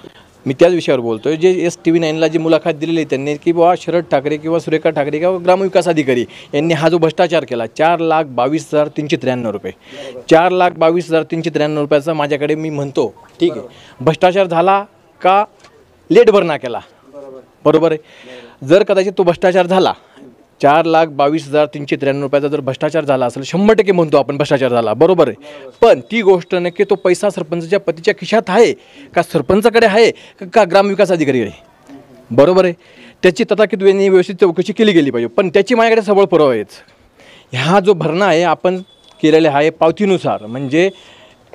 मी त्याच विषयावर बोलतो आहे. जे STV9ला जी मुलाखत दिलेली आहे त्यांनी की बाबा शरद ठाकरे किंवा सुरेखा ठाकरे किंवा ग्रामविकास अधिकारी यांनी हा जो भ्रष्टाचार केला 4,22,393 रुपये, 4,22,393 रुपयाचा माझ्याकडे मी म्हणतो ठीक आहे, भ्रष्टाचार झाला का लेट भरणा केला, बरोबर आहे. जर कदाचित तो भ्रष्टाचार झाला, 4,22,393 रुपयाचा जर भ्रष्टाचार झाला असेल, 100% म्हणतो आपण भ्रष्टाचार झाला, बरोबर आहे. पण ती गोष्ट नक्की तो पैसा सरपंचाच्या पतीच्या खिशात आहे का सरपंचाकडे आहे का ग्रामविकास अधिकारीकडे, बरोबर आहे. त्याची तथाकथित व्यवस्थित चौकशी केली गेली पाहिजे. पण त्याची माझ्याकडे सबळ पुरावा आहेत. ह्या जो भरणा आहे आपण केलेला आहे पावतीनुसार, म्हणजे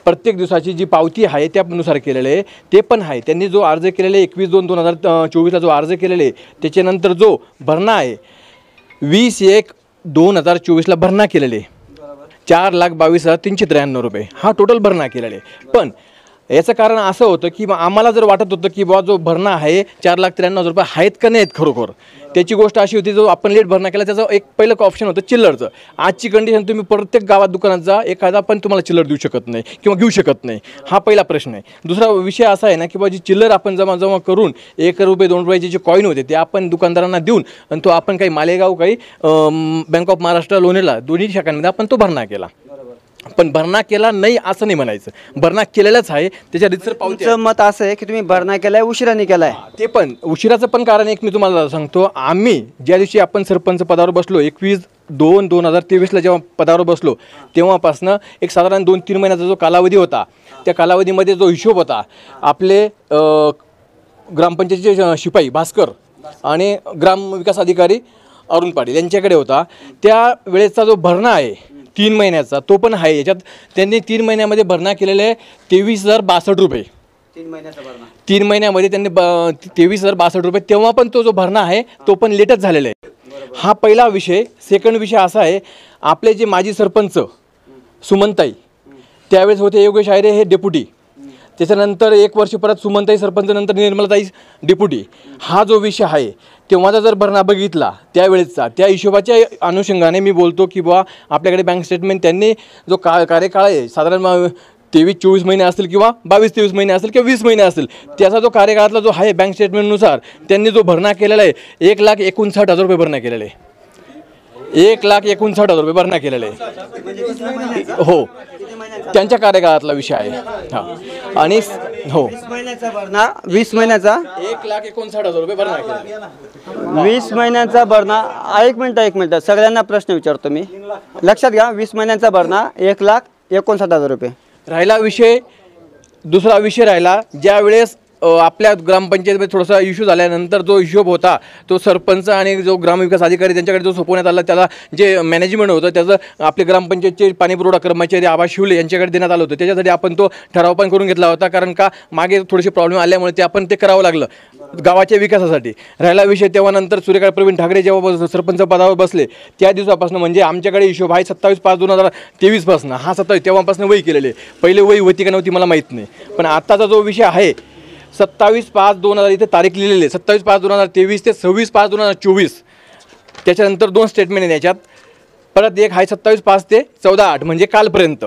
प्रत्येक दिवसाची जी पावती आहे त्यानुसार केलेलं आहे ते पण आहे. त्यांनी जो अर्ज केलेला आहे 21/2/2024ला जो अर्ज केलेला आहे त्याच्यानंतर जो भरणा आहे 20/1/2024ला भरणा केलेले 4,22,393 रुपये हा टोटल भरणा केलेला आहे. पण याचं कारण असं होतं की आम्हाला जर वाटत होतं की बाबा जो भरणा आहे 4,93,000 रुपये आहेत का नाहीत खरोखर, त्याची गोष्ट अशी होती जो आपण लेट भरणा केला त्याचं एक पहिलं ऑप्शन होतं चिल्लरचं. आजची कंडिशन तुम्ही प्रत्येक गावात दुकानाचा एखादा पण तुम्हाला चिल्लर देऊ शकत नाही किंवा घेऊ शकत नाही, हा पहिला प्रश्न आहे. दुसरा विषय असा आहे ना की बाबा जी चिल्लर आपण जमा करून ₹1, ₹2 जे कॉईन होते ते आपण दुकानदारांना देऊन आणि तो आपण काही मालेगाव काही बँक ऑफ महाराष्ट्र लोणेला दोन्ही शाखांमध्ये आपण तो भरणा केला. पण भरणा केला नाही असं नाही म्हणायचं, भरणा केलेलाच आहे. त्याच्या रितसर पावतीचं मत असं आहे की तुम्ही भरणा केलाय उशिराने केलाय. ते पण उशिराचं पण कारण एक मी तुम्हाला सांगतो. आम्ही ज्या दिवशी आपण सरपंच पदावर बसलो 21/2/2023ला जेव्हा पदावर बसलो तेव्हापासनं एक साधारण 2-3 महिन्याचा जो कालावधी होता त्या कालावधीमध्ये जो हिशोब होता आपले ग्रामपंचायतीचे शिपाई भास्कर आणि ग्रामविकास अधिकारी अरुण पाटील यांच्याकडे होता. त्या वेळेचा जो भरणा आहे 3 महिन्याचा तो पण आहे. याच्यात त्यांनी 3 महिन्यामध्ये भरणा केलेले आहे 23,062 रुपये. 3 महिन्यामध्ये त्यांनी 23,062 रुपये. तेव्हा पण तो जो भरणा आहे तो पण लेटच झालेला आहे. हा पहिला विषय. सेकंड विषय असा आहे, आपले जे माजी सरपंच सुमनताई त्यावेळेस होते योगेश आहिरे हे डेप्युटी, त्याच्यानंतर 1 वर्ष परत सुमनताई सरपंच, नंतर निर्मलाताई डेप्युटी. हा जो विषय आहे तेव्हाचा जर भरणा बघितला त्यावेळेसचा त्या हिशोबाच्या अनुषंगाने मी बोलतो की बुवा आपल्याकडे बँक स्टेटमेंट त्यांनी जो कार्यकाळ आहे साधारण 23-24 महिने असतील किंवा 22-23 महिने असेल किंवा 20 महिने असेल, त्याचा जो कार्यकाळातला जो आहे बँक स्टेटमेंटनुसार त्यांनी जो भरणा केलेला आहे 1,59,000 रुपये भरणा केलेला आहे. 1,59,000 रुपये भरणा केलेला आहे. हो, त्यांच्या कार्यकाळातला विषय आहे. हां, आणि हो 20 महिन्याचा 1,59,000 रुपये भरणा केला. 20 महिन्यांचा भरणा. एक मिनटं सगळ्यांना प्रश्न विचारतो मी, लक्षात घ्या. 20 महिन्यांचा भरणा 1,59,000 रुपये. राहिला विषय, दुसरा विषय राहिला ज्या वेळेस आपल्या ग्रामपंचायतीमध्ये थोडासा इश्यू झाल्यानंतर जो हिशोब होता तो सरपंच आणि जो ग्रामविकास अधिकारी त्यांच्याकडे जो सोपवण्यात आला, त्याला जे मॅनेजमेंट होतं त्याचं आपले ग्रामपंचायतचे पाणीपुरवठा कर्मचारी आबा शिवले यांच्याकडे देण्यात आलं होतं. त्याच्यासाठी आपण तो ठराव पण करून घेतला होता, कारण का मागे थोडेसे प्रॉब्लेम आल्यामुळे ते आपण ते करावं लागलं गावाच्या विकासासाठी. राहिला विषय तेव्हा नंतर सूर्यकांत प्रवीण ठाकरे जेव्हा सरपंच पदावर बसले त्या दिवसापासून म्हणजे आमच्याकडे हिशोब आहे 27/5/2023 पासून. हा 27 तेव्हापासून वही केलेले, पहिले वही होती का नव्हती मला माहीत नाही, पण आताचा जो विषय आहे 27/5/2000 इथे तारीख लिहिलेली आहे, 27/5/2023 ते 26/5/2024. त्याच्यानंतर 2 स्टेटमेंट आहे याच्यात. परत एक आहे 27/5 ते 14/8 म्हणजे कालपर्यंत.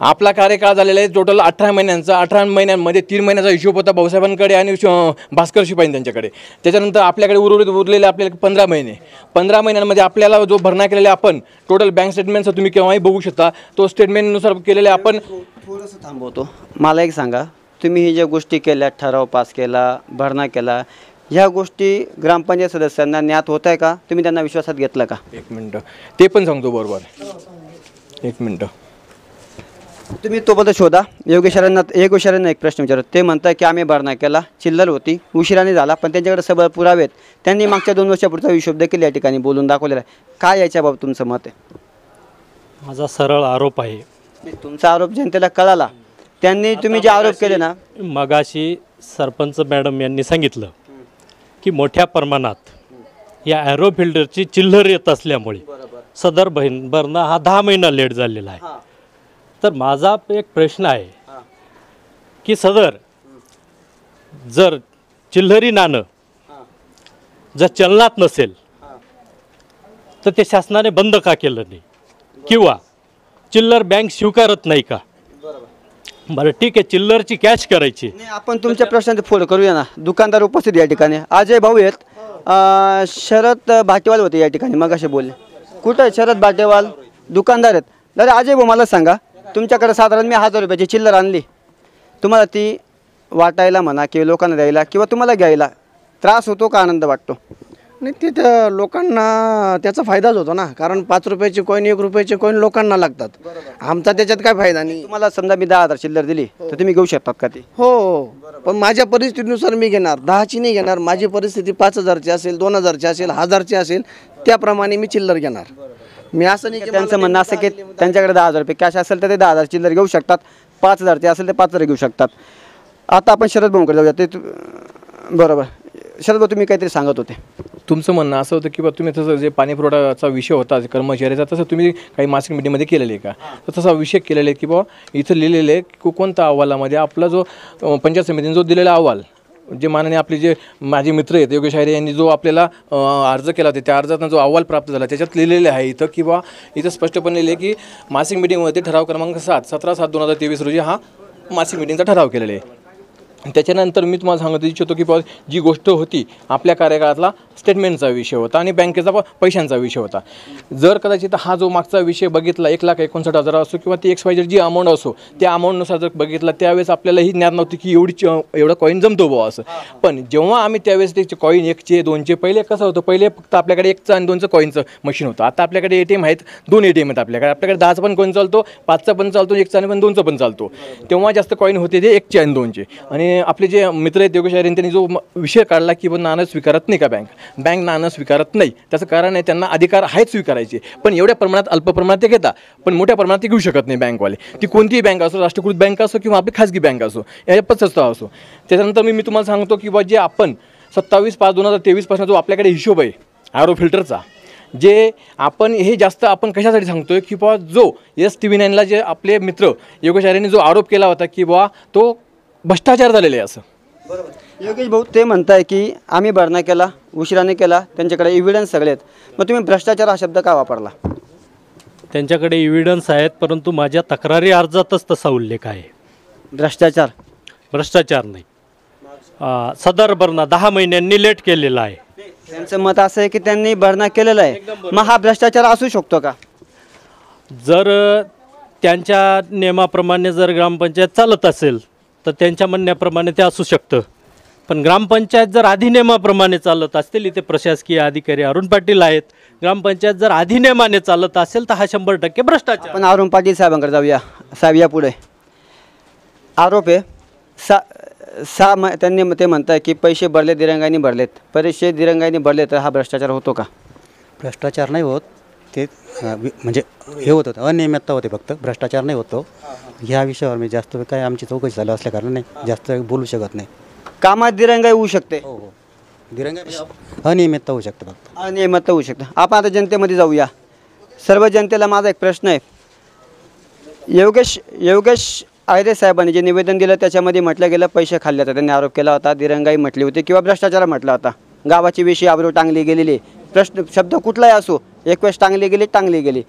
आपला कार्यकाळ झालेला आहे टोटल 18 महिन्यांचा. 18 महिन्यांमध्ये 3 महिन्याचा हिशोब होता भाऊसाहेबांकडे आणि भास्कर शिपाई त्यांच्याकडे. त्याच्यानंतर आपल्याकडे उरलेले आपल्याला 15 महिने. 15 महिन्यांमध्ये आपल्याला जो भरणा केलेला आपण टोटल बँक स्टेटमेंटचा तुम्ही केव्हाही बघू शकता, तो स्टेटमेंटनुसार केलेले आपण. थोडंसं थांबवतो. मला एक सांगा, तुम्ही ही ज्या गोष्टी केल्या, ठराव पास केला, भरणा केला, ह्या गोष्टी ग्रामपंचायत सदस्यांना ज्ञात होत आहे का? तुम्ही त्यांना विश्वासात घेतलं का? एक मिनटं, ते पण सांगतो बरोबर. एक मिनटं, तुम्ही तोपर्यंत शोधा. योगेश्वरांना एक प्रश्न विचारतो. ते म्हणतात की आम्ही भरणा केला, चिल्लर होती, उशिराने झाला, पण त्यांच्याकडे सबळ पुरावेत. त्यांनी मागच्या 2 वर्षापुरता हिशोब देखील या ठिकाणी बोलून दाखवलेला आहे. काय याच्याबाबत तुमचं मत आहे? माझा सरळ आरोप आहे. तुमचा आरोप जनतेला कळाला, त्यांनी तुम्ही जे आरोप केले ना, मगाशी सरपंच मॅडम यांनी सांगितलं की मोठ्या प्रमाणात या ॲरो फिल्टरची चिल्लर येत असल्यामुळे सदर भरणा हा 10 महिना लेट झालेला आहे. तर माझा एक प्रश्न आहे की सदर जर चिल्लरी नाणं जर चलनात नसेल तर ते शासनाने बंद का केलं नाही, किंवा चिल्लर बँक स्वीकारत नाही का? बरं ठीक आहे, चिल्लरची कॅश करायची. नाही, आपण तुमच्या प्रश्नांचे फोन करूया ना. दुकानदार उपस्थित या ठिकाणी अजय भाऊ आहेत, शरद भाटेवाल होते या ठिकाणी, मग असे बोलले. कुठं आहे शरद भाटेवाल? दुकानदार आहेत. दादा अजय भाऊ, मला सांगा, तुमच्याकडे साधारण मी 1000 रुपयाची चिल्लर आणली, तुम्हाला ती वाटायला म्हणा किंवा लोकांना द्यायला किंवा तुम्हाला घ्यायला त्रास होतो का आनंद वाटतो? नाही, तिथं लोकांना त्याचा फायदाच होतो ना, कारण 5 रुपयाचे कॉईन 1 रुपयाचे कॉईन लोकांना लागतात. आमचा त्याच्यात काय फायदा नाही. तुम्हाला समजा मी 10,000 चिल्लर दिली तर तुम्ही घेऊ शकतात का ती? हो, पण माझ्या परिस्थितीनुसार मी घेणार. 10ची नाही घेणार. माझी परिस्थिती 5000ची असेल, 2000ची असेल, 1000ची असेल, त्याप्रमाणे मी चिल्लर घेणार. मी असं नाही की त्यांचं म्हणणं असं की त्यांच्याकडे 10,000 रुपये कॅश असेल तर ते 10,000 चिल्लर घेऊ शकतात, 5,000 असेल तर 5,000 घेऊ शकतात. आता आपण शरद भाऊकडे जाऊया. ते बरोबर, शरद भाऊ तुम्ही काहीतरी सांगत होते. तुमचं म्हणणं असं होतं की बा तुम्ही तसं जे पाणीपुरवठाचा विषय होता कर्मचाऱ्याचा, तसं तुम्ही काही मासिक मीडियामध्ये केलेलं आहे का? तर तसा विषय केलेला आहे की बा इथं लिहिलेलं आहे की कोणत्या अहवालामध्ये आपला जो पंचायत समितीने जो दिलेला अहवाल, जे माननीय आपले जे माझे मित्र आहेत योगेश आयरे यांनी जो आपल्याला अर्ज केला होता, त्या अर्जातून जो अहवाल प्राप्त झाला त्याच्यात लिहिलेले आहे इथं की बा इथं स्पष्टपणे लिहिले की मासिक मीटिंगमध्ये ठराव क्रमांक 17/7/2023 रोजी हा मासिक मीटिंगचा ठराव केलेला आहे. त्याच्यानंतर मी तुम्हाला सांगत इच्छितो की बा जी गोष्ट होती आपल्या कार्यकाळातला स्टेटमेंटचा विषय होता आणि बँकेचा पैशांचा विषय होता. जर कदाचित हा जो मागचा विषय बघितला 1,59,000 असो किंवा ती XYZ जी अमाऊंट असो, त्या अमाऊंटनुसार जर बघितला त्यावेळेस आपल्याला ही ज्ञात नव्हती की एवढा कॉईन जमतो बुवा असं. पण जेव्हा आम्ही त्यावेळेस त्याचे कॉईन 1चे 2चे, पहिले कसं होतं, पहिले फक्त आपल्याकडे 1चं आणि 2चं कॉईनचं मशीन होतं. आता आपल्याकडे ATM आहेत, 2 ATM आहेत आपल्याकडे 10चा पण कॉईन चालतो, 5चा पण चालतो, 1चा आणि पण 2चा पण चालतो. तेव्हा जास्त कॉईन होते ते 1चे आणि 2चे. आणि आपले जे मित्र आहेत योगेश आयरे त्यांनी जो विषय काढला की बा नाणं स्वीकारत नाही का बँक नाणं स्वीकारत नाही, त्याचं कारण आहे त्यांना अधिकार आहेत स्वीकारायचे, पण एवढ्या प्रमाणात अल्प प्रमाणात ते घेतात, पण मोठ्या प्रमाणात ते घेऊ शकत नाही बँकवाले. ती कोणतीही बँक असो, राष्ट्रीयकृत बँक असो किंवा आपली खाजगी बँक असो, या संस्था असो. त्याच्यानंतर मी तुम्हाला सांगतो की बा जे आपण 27/5/2023 पासून जो आपल्याकडे हिशोब आहे ॲरो फिल्टरचा, जे आपण हे जास्त आपण कशासाठी सांगतोय की बा जो STV9ला जे आपले मित्र योगेश आयरेंनी जो आरोप केला होता की बा तो भ्रष्टाचार झालेला आहे असं. योगेश भाऊ ते म्हणताय की आम्ही भरणा केला, उशिराने केला, त्यांच्याकडे एव्हिडन्स सगळे आहेत, मग तुम्ही भ्रष्टाचार हा शब्द का वापरला? त्यांच्याकडे एव्हिडन्स आहेत, परंतु माझ्या तक्रारी अर्जातच तसा उल्लेख आहे. भ्रष्टाचार नाही. सदर भरणा 10 महिन्यांनी लेट केलेला आहे. त्यांचं मत असं आहे की त्यांनी भरणा केलेला आहे, मग हा भ्रष्टाचार असू शकतो का? जर त्यांच्या नियमाप्रमाणे जर ग्रामपंचायत चालत असेल तर त्यांच्या म्हणण्याप्रमाणे ते असू शकतं, पण ग्रामपंचायत जर अधिनियमाप्रमाणे चालत असतील, इथे प्रशासकीय अधिकारी अरुण पाटील आहेत, ग्रामपंचायत जर अधिनियमाने चालत असेल तर हा 100% भ्रष्टाचार. आपण अरुण पाटील साहेबांकडे जाऊया. साहेब या पुढे. आरोप आहे त्यांनी ते म्हणतात की पैसे भरले दिरंगाईने भरलेत, पैसे दिरंगाईने भरले तर हा भ्रष्टाचार होतो का? भ्रष्टाचार नाही होत ते म्हणजे हे होत होतं, अनियमितता होते फक्त, भ्रष्टाचार नाही होतो. ह्या विषयावर मी जास्त काय आमची चौकशी झाली असल्या कारण नाही जास्त बोलू शकत नाही. कामात दिरंगाई होऊ शकते, हो हो दिरंगाई अनियमितता होऊ शकते फक्त, अनियमितता होऊ शकते. आपण आता जनतेमध्ये जाऊया. सर्व जनतेला माझा एक प्रश्न आहे. योगेश आयरे साहेबांनी जे निवेदन दिलं त्याच्यामध्ये म्हटलं गेलं पैसे खाल्ल्याचा त्यांनी आरोप केला होता, दिरंगाई म्हटली होती किंवा भ्रष्टाचार म्हटला होता. गावाची विषयी आबरू टांगली गेलेली, प्रश्न शब्द कुठलाही असो, एक वेळेस टांगली गेली.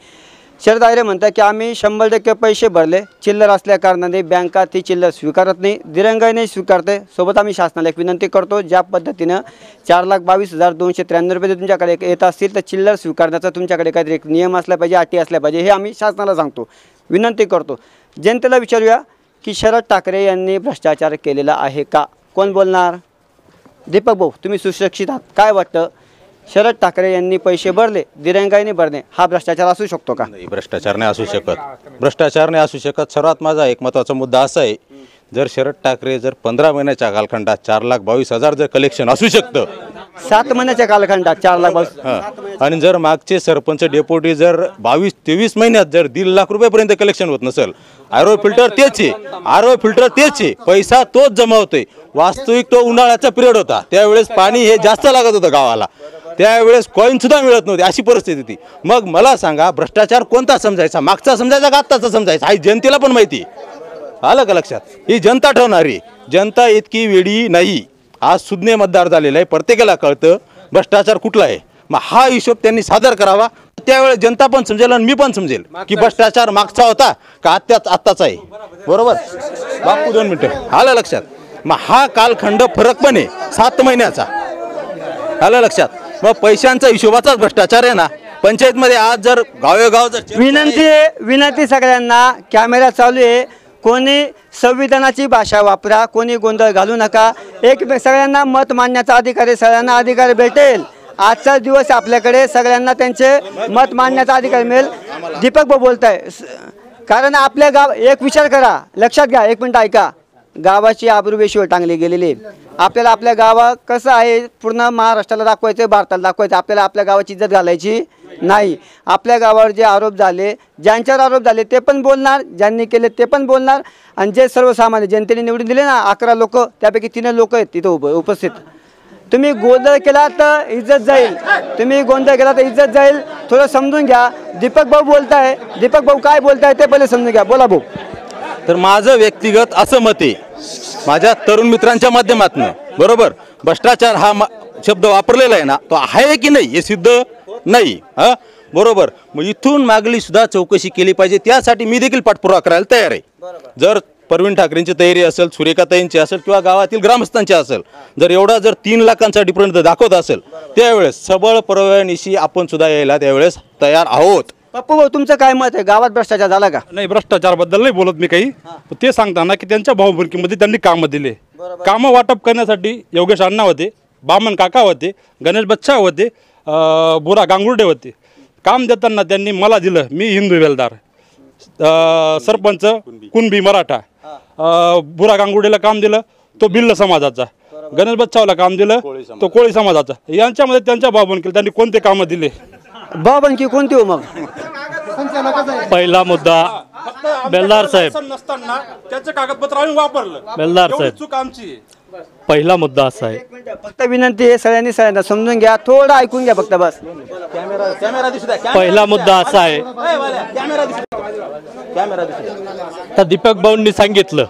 शरद आयरे म्हणतात की आम्ही 100% पैसे भरले, चिल्लर असल्या कारणाने बँका ती चिल्लर स्वीकारत नाही, दिरंगाई नाही स्वीकारते. सोबत आम्ही शासनाला एक विनंती करतो, ज्या पद्धतीनं 4,22,293 रुपये तुमच्याकडे येत असतील तर चिल्लर स्वीकारण्याचा तुमच्याकडे काहीतरी एक नियम असला पाहिजे, अटी असल्या पाहिजे, हे आम्ही शासनाला सांगतो, विनंती करतो. जनतेला विचारूया की शरद ठाकरे यांनी भ्रष्टाचार केलेला आहे का? कोण बोलणार? दीपक भाऊ, तुम्ही सुशिक्षित आहात, काय वाटतं? शरद ठाकरे यांनी पैसे भरले, दिरंगाईने भरणे हा भ्रष्टाचार असू शकतो का? नाही, भ्रष्टाचार नाही असू शकत, भ्रष्टाचार नाही असू शकत. सर्वात माझा एक महत्त्वाचा मुद्दा असा आहे, जर शरद ठाकरे जर 15 महिन्याच्या कालखंडात 4,22,000 जर कलेक्शन असू शकतं, 7 महिन्याच्या कालखंडात 4,22,000, हां, आणि जर मागचे सरपंच डेप्युटी जर 22-23 महिन्यात जर 1.5 लाख रुपयेपर्यंत कलेक्शन होत नसेल, आरो फिल्टर तेच आहे, पैसा तोच जमा होतोय. वास्तविक तो उन्हाळ्याचा पिरियड होता, त्यावेळेस पाणी हे जास्त लागत होतं गावाला, त्यावेळेस कॉईन सुद्धा मिळत नव्हते, अशी परिस्थिती होती. मग मला सांगा, भ्रष्टाचार कोणता समजायचा? मागचा समजायचा का आत्ताचा समजायचा? ही जनतेला पण माहिती, आलं का लक्षात? ही जनता ठरवणारी, जनता इतकी वेडी नाही. आज सुज्ञ मतदार झालेला आहे, प्रत्येकाला कळतं भ्रष्टाचार कुठला आहे. मग हा हिशोब त्यांनी सादर करावा, त्यावेळेस जनता पण समजेल आणि मी पण समजेल की भ्रष्टाचार मागचा होता का आत्ताचा आहे. बरोबर बापू, 2 मिनिटं, आलं लक्षात? मग हा कालखंड फरक पण आहे 7 महिन्याचा, आलं लक्षात? मग पैशांचा हिशोबाचाच भ्रष्टाचार आहे ना. पंचायतमध्ये आज जर गावोगाव जर विनंती सगळ्यांना, कॅमेरा चालू आहे, कोणी संविधानाची भाषा वापरा, कोणी गोंधळ घालू नका. सगळ्यांना मत मांडण्याचा अधिकार आहे, सगळ्यांना अधिकार भेटेल. आजचा दिवस आपल्याकडे सगळ्यांना त्यांचे मत मांडण्याचा अधिकार मिळेल. दीपक भाऊ बोलताय, कारण आपल्या गाव, एक विचार करा, लक्षात घ्या, 1 मिनिट ऐका. गावाची आबरू वेशीवर टांगली गेलेली. आपल्याला आपल्या गावा कसं आहे पूर्ण महाराष्ट्राला दाखवायचं, भारताला दाखवायचं. आपल्याला आपल्या गावाची इज्जत घालायची नाही. आपल्या गावावर जे आरोप झाले, ज्यांच्यावर आरोप झाले ते पण बोलणार, ज्यांनी केले ते पण बोलणार, आणि जे सर्वसामान्य जनतेने निवडून दिले ना 11 लोक, त्यापैकी 3 लोक आहेत तिथं उपस्थित. तुम्ही गोंधळ केला तर इज्जत जाईल, थोडं समजून घ्या. दीपक भाऊ बोलताय, दीपक भाऊ काय बोलताय ते पहिले समजून घ्या. बोला भाऊ. तर माझं व्यक्तिगत असं मत आहे, माझ्या तरुण मित्रांच्या माध्यमातून, बरोबर, भ्रष्टाचार हा शब्द वापरलेला आहे ना, तो आहे की नाही हे सिद्ध नाही. हां, बरोबर. मग इथून मागली सुद्धा चौकशी केली पाहिजे. त्यासाठी मी देखील पाठपुरावा करायला तयार आहे. जर प्रवीण ठाकरेंची तयारी असेल, सुरेखाताईंची असेल किंवा गावातील ग्रामस्थांची असेल, जर एवढा जर 3 लाखांचा डिफरन्स दाखवत असेल, त्यावेळेस सबळ परवानगीशी आपण सुद्धा यायला त्यावेळेस तयार आहोत. पप्पू भाऊ, तुमचं काय मत आहे? गावात भ्रष्टाचार झाला का? नाही, भ्रष्टाचारबद्दल नाही बोलत मी काही. ते सांगताना की त्यांच्या भाऊबंदकीमध्ये त्यांनी कामं दिले, कामं वाटप करण्यासाठी योगेश अण्णा होते, बामन काका होते, गणेश बच्चा होते, बुरा गांगुर्डे होते. काम देताना त्यांनी मला दिलं, मी हिंदू वेलदार, सरपंच कुणबी मराठा, बुरा गांगुर्डेला काम दिलं तो भिल्ल समाजाचा, गणेश बच्चावला काम दिलं तो कोळी समाजाचा. यांच्यामध्ये त्यांच्या भाऊबंदकीला त्यांनी कोणते कामं दिले? भाऊबंदकी कोणती हो मग? पहिला मुद्दा बेलदार साहेब, नसताना त्याचं कागदपत्र आम्ही वापरलं, बेलदार साहेब, चूक आमची. पहिला मुद्दा असा आहे, फक्त विनंती आहे सगळ्यांना समजून घ्या, थोडं ऐकून घ्या फक्त बस. पहिला मुद्दा असा आहे, तर दीपक भाऊंनी सांगितलं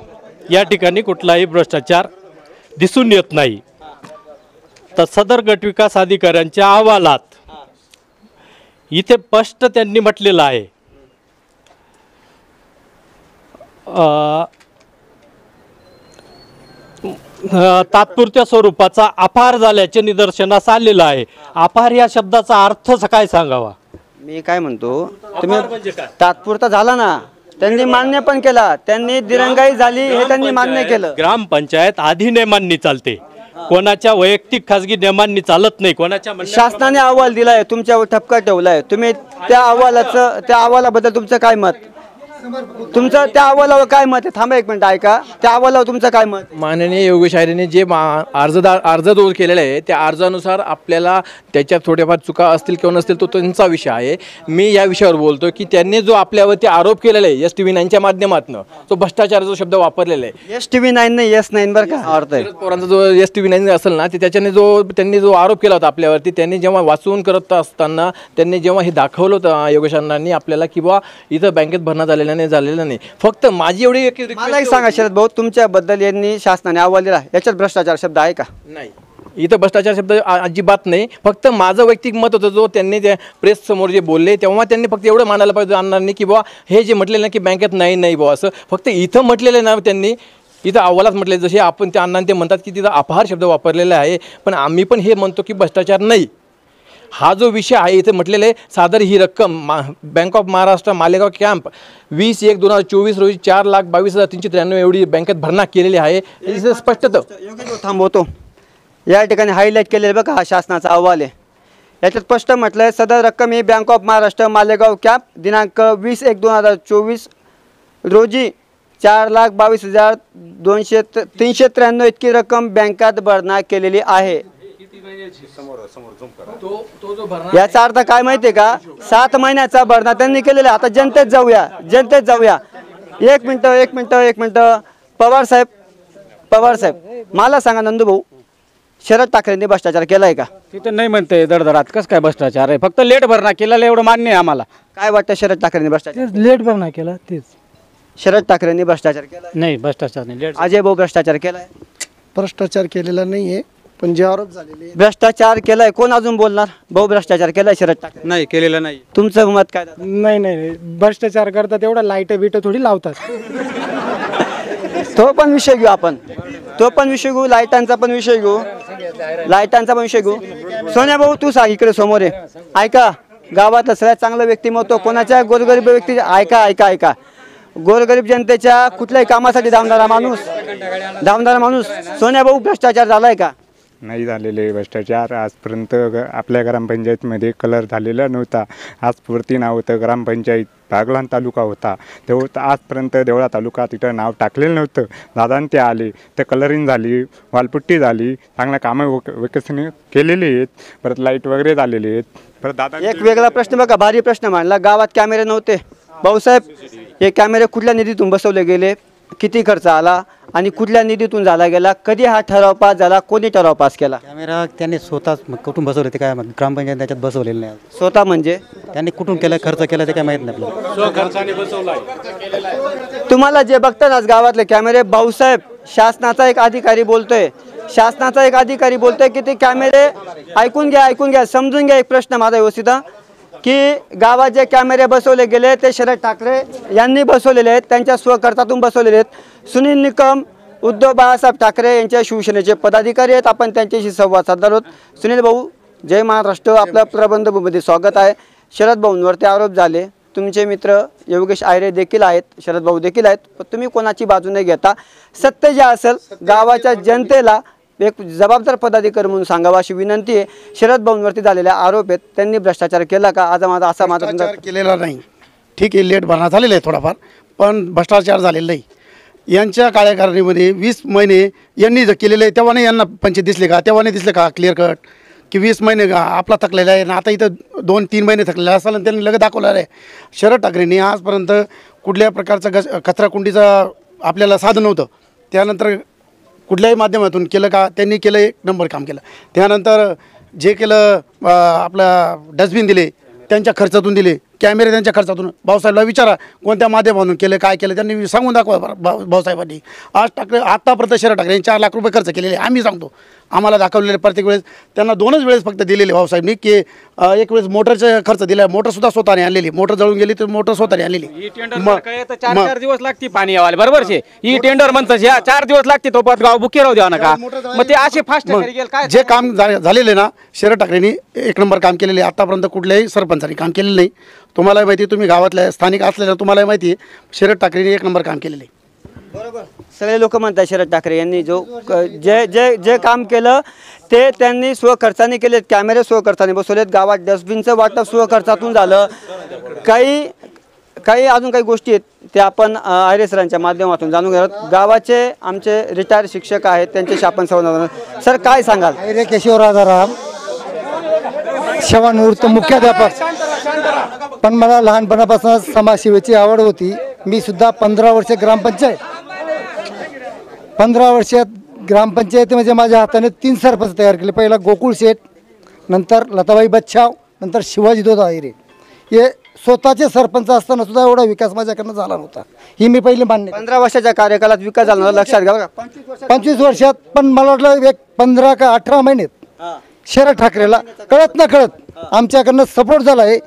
या ठिकाणी कुठलाही भ्रष्टाचार दिसून येत नाही. तर सदर गटविकास अधिकाऱ्यांच्या अहवालात इथे स्पष्ट त्यांनी म्हटलेलं आहे, तात्पुरत्या स्वरूपाचा अपार झाल्याचे निदर्शनास आलेलं आहे. अपार या शब्दाचा अर्थ काय सांगावा? मी काय म्हणतो, तुम्ही तात्पुरता झाला ना, त्यांनी मान्य पण केला, त्यांनी दिरंगाई झाली हे त्यांनी मान्य केलं. ग्रामपंचायत अधिनियमांनी चालते, कोणाच्या वैयक्तिक खासगी नियमांनी चालत नाही. कोणाच्या शासनाने अहवाल दिलाय, तुमच्यावर ठपका ठेवलाय, तुम्ही त्या अहवालाबद्दल तुमचं काय मत? तुमचं त्या अहवालावर काय मत आहे? थांबा एक मिनिट ऐका, त्या अहवालावर तुमचं काय मत? माननीय योगेश आयरेने जे अर्ज जो केलेला आहे त्या अर्जानुसार आपल्याला त्याच्यात थोड्याफार चुका असतील किंवा नसतील तो त्यांचा विषय आहे. मी या विषयावर बोलतो की त्यांनी जो आपल्यावरती आरोप केलेला आहे STV9च्या माध्यमातून, तो भ्रष्टाचार जो शब्द वापरलेला आहे. STV9 नाही S9 बरं का अर्थ आहे. शरद पवारांचा जो STV9 असेल ना, ते त्याच्याने त्यांनी जो आरोप केला होता आपल्यावरती, त्यांनी जेव्हा वाचून करत असताना त्यांनी जेव्हा हे दाखवलं होतं योगेश अण्णांनी आपल्याला की बा इथं बँकेत भरणा झालेलं नाही. फक्त माझी एवढी एक मला एक सांगा शरद भाऊ, तुमच्याबद्दल यांनी शासनाने अहवाल दिला, याच्यात भ्रष्टाचार शब्द आहे का? नाही, इथं भ्रष्टाचार शब्द अजिबात नाही. फक्त माझं वैयक्तिक मत होतं, जो त्यांनी त्या प्रेस समोर जे बोलले तेव्हा त्यांनी फक्त एवढं मानायला पाहिजे अण्णांनी की बुवा हे जे म्हटलेलं ना की बँकेत नाही बुवा, असं फक्त इथं म्हटलेलं ना त्यांनी, इथं अहवालात म्हटले जसे आपण त्या अण्णांनी ते म्हणतात की तिथं अपहार शब्द वापरलेला आहे. पण आम्ही पण हे म्हणतो की भ्रष्टाचार नाही. हा जो विषय आहे इथे म्हटलेलं आहे, सादर ही रक्कम bank of Maharashtra Malegaon camp 20/1/2024 रोजी 4,22,393 एवढी बँकेत भरणा केलेली आहे. स्पष्ट थांबवतो. या ठिकाणी हायलाईट केलेलं बघा, हा शासनाचा अहवाल आहे. याच्यात स्पष्ट म्हटलं आहे, सदर रक्कम ही bank of Maharashtra Malegaon camp दिनांक 20/1/2024 रोजी 4,22,393 इतकी रक्कम बँकेत भरणा केलेली आहे. याचा अर्थ काय माहितीये का? 7 महिन्याचा भरणा त्यांनी केलेला. आता जनतेत जाऊया. एक मिनिट पवार साहेब मला सांगा, नंदूभाऊ, शरद ठाकरेंनी भ्रष्टाचार केलाय का? तिथं नाही म्हणते दडदडात, कसं काय भ्रष्टाचार आहे? फक्त लेट भरणा केलेला एवढं मान्य आहे आम्हाला. काय वाटतं शरद ठाकरेंनी भ्रष्टाचार? लेट भरणा केला तेच. शरद ठाकरेंनी भ्रष्टाचार केला नाही, भ्रष्टाचार नाही. लेट. अजय भाऊ भ्रष्टाचार केलाय? भ्रष्टाचार केलेला नाहीये, पण जे आरोप झालेले भ्रष्टाचार केलाय. कोण अजून बोलणार? भाऊ भ्रष्टाचार केलाय शरद ठाकरे? नाही केलेलं नाही. तुमचं मत काय? नाही, भ्रष्टाचार करतात एवढा लाईट बिट थोडी लावतात. तो पण विषय घेऊ आपण, लाईटांचा पण विषय घेऊ. सोन्या भाऊ तू सांग, इकडे समोर आहे. ऐका, गावात सगळ्यात चांगलं व्यक्तिमत्व कोणाच्या? गोरगरीब व्यक्ती. ऐका गोरगरीब जनतेच्या कुठल्याही कामासाठी धावणारा माणूस. सोन्या भाऊ, भ्रष्टाचार झालाय का? नाही झालेले भ्रष्टाचार आजपर्यंत. आपल्या ग्रामपंचायतमध्ये कलर झालेला नव्हता. आजपुरती नाव होतं ग्रामपंचायत बागलाण तालुका होता, तेव्हा आजपर्यंत देवळा तालुका तिथं नाव टाकलेलं नव्हतं. दादांनी ते आले, ते कलरिंग झाली, वालपुट्टी झाली, चांगल्या कामं विकसनी केलेली आहेत. परत लाईट वगैरे झालेले आहेत. परत दादा एक वेगळा प्रश्न बघा, भारी प्रश्न मांडला. गावात कॅमेरे नव्हते. भाऊसाहेब, हे कॅमेरे कुठल्या निधीतून बसवले गेले? किती खर्च आला आणि कुठल्या निधीतून झाला गेला? कधी हा ठराव पास झाला? कोणी ठराव पास केला? कॅमेरा त्यांनी स्वतःच कुठून बसवले ते काय ग्रामपंचायत त्याच्यात बसवलेलं नाही. स्वतः म्हणजे त्यांनी कुठून केलं, खर्च केला ते काय माहीत नाही आपल्याला. तुम्हाला जे बघतानाच गावातले कॅमेरे, भाऊसाहेब, शासनाचा एक अधिकारी बोलतोय की ते कॅमेरे ऐकून घ्या, समजून घ्या. एक प्रश्न माझा व्यवस्थित की गावात जे कॅमेरे बसवले गेले ते शरद ठाकरे यांनी बसवलेले आहेत, त्यांच्या स्वखर्चातून बसवलेले आहेत. सुनील निकम, उद्धव बाळासाहेब ठाकरे यांच्या शिवसेनेचे पदाधिकारी आहेत. आपण त्यांच्याशी संवाद साधणार आहोत. सुनील भाऊ, जय महाराष्ट्र. आपल्या प्रबंधभूमीमध्ये स्वागत आहे. शरद भाऊंवरती आरोप झाले. तुमचे मित्र योगेश आयरे देखील आहेत, शरद भाऊ देखील आहेत. पण तुम्ही कोणाची बाजू न घेता सत्य जे असेल गावाच्या जनतेला एक जबाबदार पदाधिकारी म्हणून सांगावा अशी विनंती आहे. शरद भाऊंवरती झालेले आरोप आहेत, त्यांनी भ्रष्टाचार केला का? माझा केलेला नाही. ठीक आहे, लेट भरणा झालेला आहे थोडाफार, पण भ्रष्टाचार झालेला नाही. यांच्या कार्यकारिणीमध्ये 20 महिने यांनी जर केलेले आहे, तेव्हा नाही यांना पंचायत दिसले का? तेव्हा नाही दिसले का क्लिअर कट की 20 महिने आपला थकलेला आहे ना? आता इथं 2-3 महिने थकलेला असेल आणि त्यांनी लगेच दाखवलेलं आहे. शरद ठाकरेंनी आजपर्यंत कुठल्या प्रकारचं कचराकुंडीचं आपल्याला साधन नव्हतं. त्यानंतर कुठल्याही माध्यमातून केलं का? त्यांनी केलं, 1 नंबर काम केलं. त्यानंतर जे केलं, आपला डस्टबिन दिले त्यांच्या खर्चातून दिले, कॅमेरे त्यांच्या खर्चातून. भाऊसाहेबला विचारा कोणत्या माध्यमातून केलं, काय केलं, त्यांनी सांगून दाखवा. भाऊसाहेबांनी आतापर्यंत शरद ठाकरे 4 लाख रुपये खर्च केलेले आम्ही सांगतो. आम्हाला दाखवलेले प्रत्येक वेळेस त्यांना 2च वेळेस फक्त दिलेले भाऊसाहेबनी की एक वेळेस मोटरचा खर्च दिला. मोटरसुद्धा स्वतःने आणलेली, मोटर जळून गेली तर मोटर स्वतःने आणलेली. 4 दिवस लागते पाणी यावायला, बरोबर शे. ही टेंडर म्हणतात 4 दिवस लागते, तो गाव बुके राहू द्या नका. मग ते असे फास्ट काय जे काम झालेले ना, शरद ठाकरेंनी 1 नंबर काम केलेले. आतापर्यंत कुठल्याही सरपंचांनी काम केलेलं नाही. तुम्हाला माहिती, तुम्ही गावातल्या स्थानिक असलेल्या तुम्हाला माहिती आहे, शरद ठाकरेंनी 1 नंबर काम केलेले. बरोबर, सगळे लोक म्हणतात शरद ठाकरे यांनी जे काम केलं ते त्यांनी स्वखर्चाने केलेत. कॅमेरे स्वखर्चाने बसवलेत. गावात डस्टबिनचं वाटप स्वखर्चातून झालं. काही काही अजून काही गोष्टी आहेत त्या आपण आयरे सरांच्या माध्यमातून जाणून घेणार. गावाचे आमचे रिटायर्ड शिक्षक आहेत, त्यांच्याशी आपण संवाद. सर काय सांगाल? आयरे केशव राजाराम, सेवानिवृत्त मुख्याध्यापक. पण मला लहानपणापासून समाजसेवेची आवड होती. मी सुद्धा 15 वर्ष ग्रामपंचायत 15 वर्षात ग्रामपंचायत म्हणजे माझ्या हाताने 3 सरपंच तयार केले. पहिला गोकुळ शेठ, नंतर लताबाई बच्छाव, नंतर शिवाजी दोदा आयरे. हे स्वतःचे सरपंच असताना सुद्धा एवढा विकास माझ्याकडनं झाला नव्हता, ही मी पहिले मान्य. 15 वर्षाच्या कार्यकालात विकास झाला लक्षात घ्या. 25 वर्षात. पण मला वाटलं एक 15 का 18 महिन्यात शरद ठाकरेला कळत न कळत आमच्याकडनं सपोर्ट झाला आहे.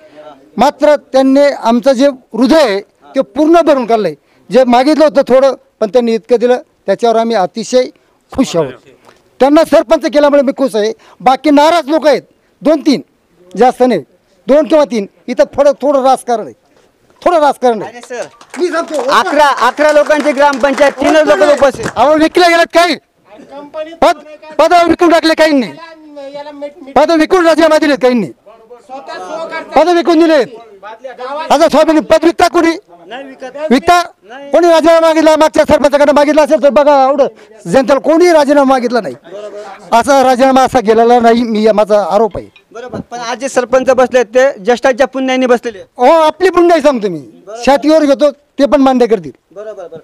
मात्र त्यांनी आमचं जे हृदय आहे ते पूर्ण भरून काढलं आहे. जे मागितलं होतं थोडं, पण त्यांनी इतकं दिलं, त्याच्यावर आम्ही अतिशय खुश आहोत. त्यांना सरपंच केल्यामुळे मी खुश आहे. बाकी नाराज लोक आहेत 2-3, जास्त नाही, 2 किंवा 3. इथं थोडं राजकारण आहे, थोडं राजकारण आहे. मी सांगतो 11 लोकांची ग्रामपंचायत, 3 लोक उपस्थित. अहो विकले गेलेत काही पद विकून टाकले, काही नाही. पद विकून राजीनामा दिलेत काहींनी, पद विकून दिलेत. आता स्वामी पद विकता कोणी विकता, कोणी राजीनामा मागितला? मागच्या सरपंचाकडे मागितला असेल तर बघा, एवढं जनतेला कोणी राजीनामा मागितला नाही. असा राजीनामा असा गेलेला नाही, मी माझा आरोप आहे. बरोबर. पण आज जे सरपंच बसले ते ज्येष्ठांच्या पुण्याने बसलेले. हो, आपली पुण्याई सांगतो मी, छातीवर घेतो, ते पण मान्य करतील. बरोबर.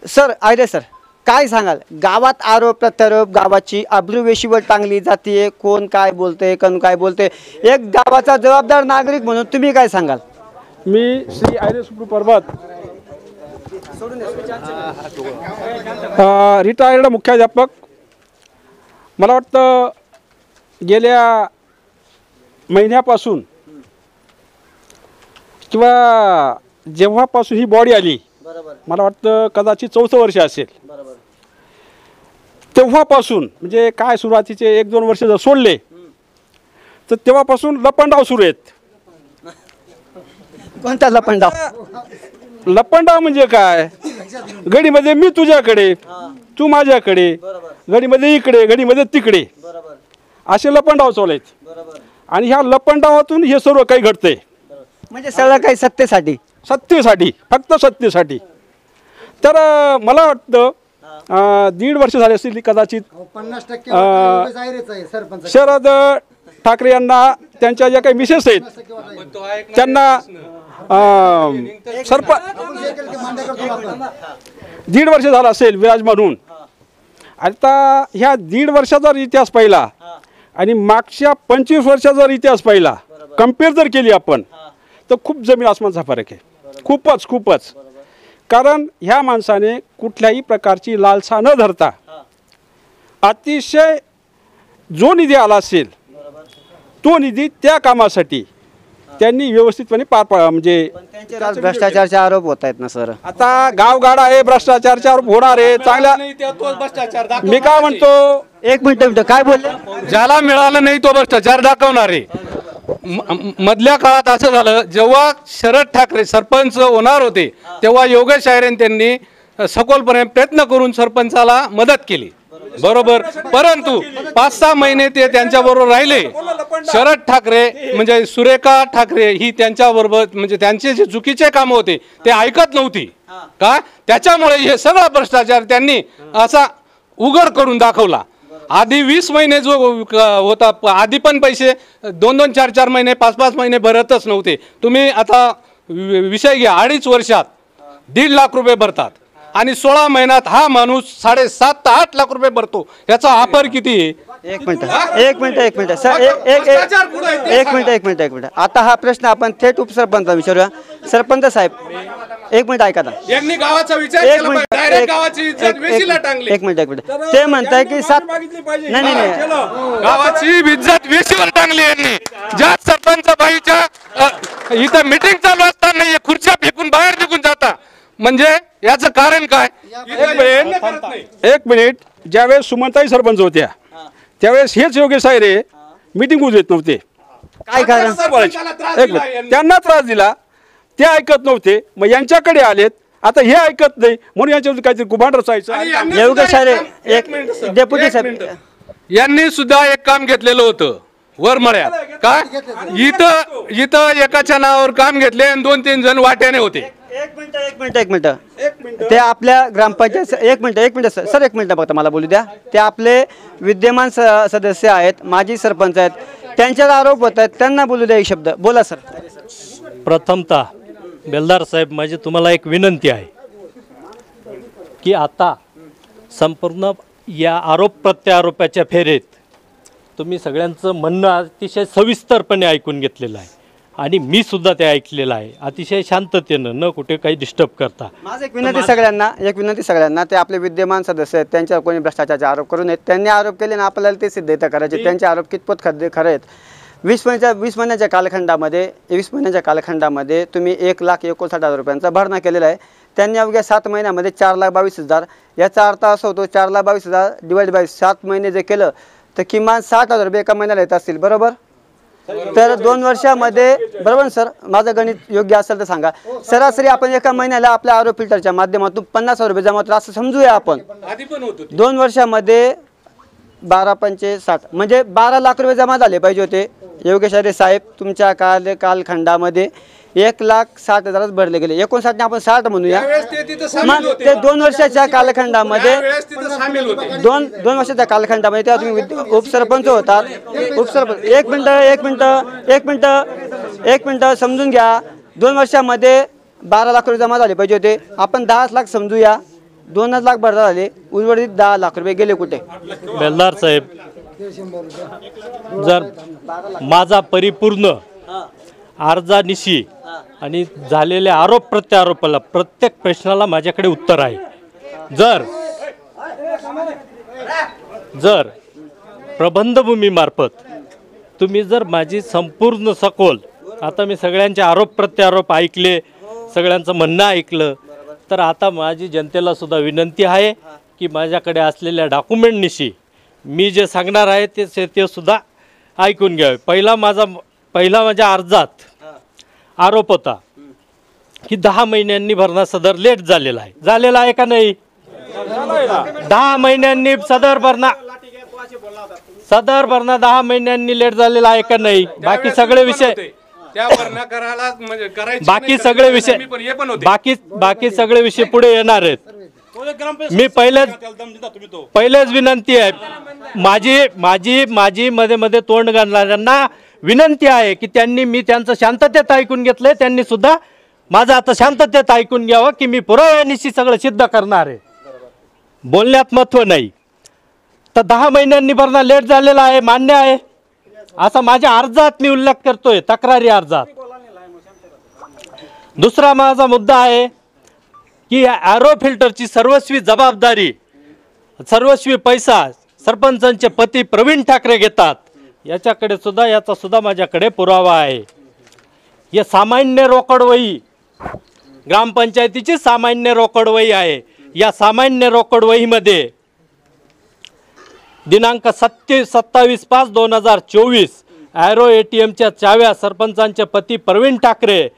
सर आयरे सर काय सांगाल? गावात आरोप प्रत्यारोप, गावाची अब्रुवेशीवर टांगली जाते, कोण काय बोलते, कोण काय बोलते. एक गावाचा जबाबदार नागरिक म्हणून तुम्ही काय सांगाल? मी श्री आयरे सुप्रू पर्वत, रिटायर्ड मुख्याध्यापक. मला वाटतं गेल्या महिन्यापासून किंवा जेव्हापासून ही बॉडी आली, मला वाटतं कदाचित 4थं वर्ष असेल, तेव्हापासून म्हणजे काय सुरुवातीचे 1-2 वर्ष जर सोडले तर तेव्हापासून लपंडाव सुरू आहेत. कोणता लपंडाव? लपंडाव म्हणजे काय? घडीमध्ये मी तुझ्याकडे, तू माझ्याकडे, घडीमध्ये इकडे, घडीमध्ये तिकडे, असे लपंडाव चालू आहेत. आणि ह्या लपंडावातून हे सर्व काही घडतंय. म्हणजे सगळं काही सत्तेसाठी, फक्त सत्तेसाठी. तर मला वाटतं 1.5 वर्ष झाले असतील कदाचित. 50% सरपंच शरद ठाकरे यांना त्यांच्या ज्या काही मिसेस आहेत त्यांना सरपंच 1.5 वर्ष झाला असेल विराजमान होऊन. आता ह्या 1.5 वर्षाचा जर इतिहास पाहिला आणि मागच्या 25 वर्षाचा जर इतिहास पाहिला, कम्पेअर जर केली आपण, तर खूप जमीन आसमानचा फरक आहे. खूपच. कारण ह्या माणसाने कुठल्याही प्रकारची लालसा न धरता अतिशय जो निधी आला असेल तो निधी त्या कामासाठी त्यांनी व्यवस्थितपणे म्हणजे भ्रष्टाचारचे आरोप होत आहेत ना सर. आता गावगाडा आहे, भ्रष्टाचारचे आरोप होणार आहे. चांगल्या मी काय म्हणतो, 1 मिनिट काय बोलले? ज्याला मिळालं नाही तो भ्रष्टाचार दाखवणार आहे. मधल्या काळात असं झालं, जेव्हा शरद ठाकरे सरपंच होणार होते तेव्हा योगेश आयरेन त्यांनी सखोलपणे प्रयत्न करून सरपंचाला मदत केली, बरोबर. परंतु 5-6 महिने ते त्यांच्याबरोबर राहिले. शरद ठाकरे म्हणजे सुरेखा ठाकरे ही त्यांच्याबरोबर म्हणजे त्यांचे जे चुकीचे काम होते ते ऐकत नव्हती का, त्याच्यामुळे हे सगळा भ्रष्टाचार त्यांनी असा उघड करून दाखवला. आधी 20 महिने जो होता, आधी पण पैसे 2-2, 4-4 महिने, 5-5 महिने भरतच नव्हते. तुम्ही आता विषय घ्या, 2.5 वर्षात 1.5 लाख रुपये भरतात आणि 16 महिन्यात हा माणूस 7.5 ते 8 लाख रुपये भरतो. याचा ऑफर किती आहे? एक मिनिट सर, एक मिनिट. आता हा प्रश्न आपण थेट उपसरपंच विचारूया. सरपंच साहेब 1 मिनिट ऐका ना. यांनी गावाचा विचार केला पाहिजे, डायरेक्ट गावाची इज्जत वेशीला टांगली. एक मिनिट ते म्हणताय की नाही गावाची इज्जत वेशीवर टांगली यांनी. ज्या सरपंच बाईच्या इथं मीटिंग चालू असताना खुर्च्या फेकून बाहेर निघून जाता, म्हणजे याचं कारण काय? एक मिनिट. ज्यावेळेस सुमनताई सरपंच होत्या त्यावेळेस हेच योगेश आयरे मीटिंग होऊ देत नव्हते. काय कारण? एक मिनिट, त्यांना त्रास दिला, ते ऐकत नव्हते, मग यांच्याकडे आलेत. आता हे ऐकत नाही म्हणून यांच्यावर काहीतरी कुभांड रचायचं. योगेश आयरे एक डेप्युटी साहेब यांनी सुद्धा एक काम घेतलेलं होतं. वर मळ्यात काय इथं एकाच्या नावावर काम घेतले आणि 2-3 जण वाट्याने होते. एक मिनिट ते आपल्या ग्रामपंचायत एक मिनिट सर एक मिनिट फक्त मला बोलू द्या. ते आपले विद्यमान सदस्य आहेत, माजी सरपंच आहेत, त्यांच्यावर आरोप होत आहेत, त्यांना बोलू द्या एक शब्द. बोला सर. प्रथमतः बेलदार साहेब, माझी तुम्हाला एक विनंती आहे की आता संपूर्ण या आरोप प्रत्यारोपाच्या फेरीत तुम्ही सगळ्यांचं म्हणणं अतिशय सविस्तरपणे ऐकून घेतलेलं आहे आणि मी सुद्धा ते ऐकलेलं आहे अतिशय शांततेनं, न कुठे काही डिस्टर्ब करता. माझं एक विनंती सगळ्यांना, ते आपले विद्यमान सदस्य आहेत, त्यांच्यावर कोणी भ्रष्टाचाराचे आरोप करू नयेत. त्यांनी आरोप केले ना, आपल्याला ते सिद्ध करायचे. त्यांचे आरोप कितपत खरे आहेत. 20 महिन्याच्या कालखंडामध्ये तुम्ही 1,59,000 रुपयांचा भरणा केलेला आहे. त्यांनी अवघ्या 7 महिन्यामध्ये 4,22,000. याचा अर्थ असा होतो 4,22,000 डिवाइड बाय 7 महिने जे केलं तर किमान 60,000 रुपये एका महिन्याला येत असतील, बरोबर? तर 2 वर्षामध्ये, बरोबर सर, माझं गणित योग्य असेल तर सांगा, सरासरी आपण एका महिन्याला आपल्या आरो फिल्टरच्या माध्यमातून 50,000 रुपये जमा होतात असं समजूया आपण. 2 वर्षामध्ये 12×5 = 60 म्हणजे 12 लाख रुपये जमा झाले पाहिजे होते. योगेश अरे साहेब, तुमच्या कालखंडामध्ये 1,60,000 भरले गेले. 59 आपण 60 म्हणूया. मग ते 2 वर्षाच्या कालखंडामध्ये 2 वर्षाच्या कालखंडामध्ये तेव्हा तुम्ही उपसरपंच होतात. उपसरपंच एक मिनिट समजून घ्या. 2 वर्षामध्ये 12 लाख रुपये जमा झाले पाहिजे होते. आपण 10 लाख समजूया. 2 लाख भरता झाले, उर्वरित 10 लाख रुपये गेले कुठे? बेलदार साहेब, जर माझा परिपूर्ण अर्जानिशी आणि झालेल्या आरोप प्रत्यारोपाला प्रत्येक प्रश्नाला माझ्याकडे उत्तर आहे. जर प्रबंधभूमीमार्फत तुम्ही जर माझी संपूर्ण सखोल, आता मी सगळ्यांचे आरोप प्रत्यारोप ऐकले, सगळ्यांचं म्हणणं ऐकलं, तर आता माझी जनतेला सुद्धा विनंती आहे की माझ्याकडे असलेल्या डॉक्युमेंटनिशी मी जे सांगणार आहे ते सुद्धा ऐकून घ्यावे. पहिला माझ्या अर्जात आरोप होता की 10 महिन्यांनी भरणा सदर लेट झालेला आहे का नाही? 10 महिन्यांनी सदर भरणा 10 महिन्यांनी लेट झालेला आहे का नाही? बाकी सगळे विषय बाकी सगळे विषय पुढे येणार आहेत. मी पहिलेच विनंती आहे, माझी मध्ये तोंड घालणाऱ्यांना विनंती आहे की मी त्यांचं शांततेत ऐकून घेतलंय, त्यांनी सुद्धा माझं आता शांततेत ऐकून घ्यावं की मी पुराव्यानिशी सगळं सिद्ध करणार आहे. बोलण्यात महत्व नाही. तर 10 महिन्यांनी भरणा लेट झालेला आहे, मान्य आहे, असा माझ्या अर्जात मी उल्लेख करतोय, तक्रारी अर्जात. दुसरा माझा मुद्दा आहे की ॲरो फिल्टरची सर्वस्वी जबाबदारी, सर्वस्वी पैसा सरपंचांचे पती प्रवीण ठाकरे घेतात. याचा सुद्धा माझ्याकडे पुरावा आहे. हे सामान्य रोकड वही, ग्रामपंचायतीची सामान्य रोकड वही आहे. या सामान्य रोकड वहीमध्ये दिनांक 27/5/2024 ॲरो ATMच्या चाव्या सरपंचांचे पती प्रवीण ठाकरे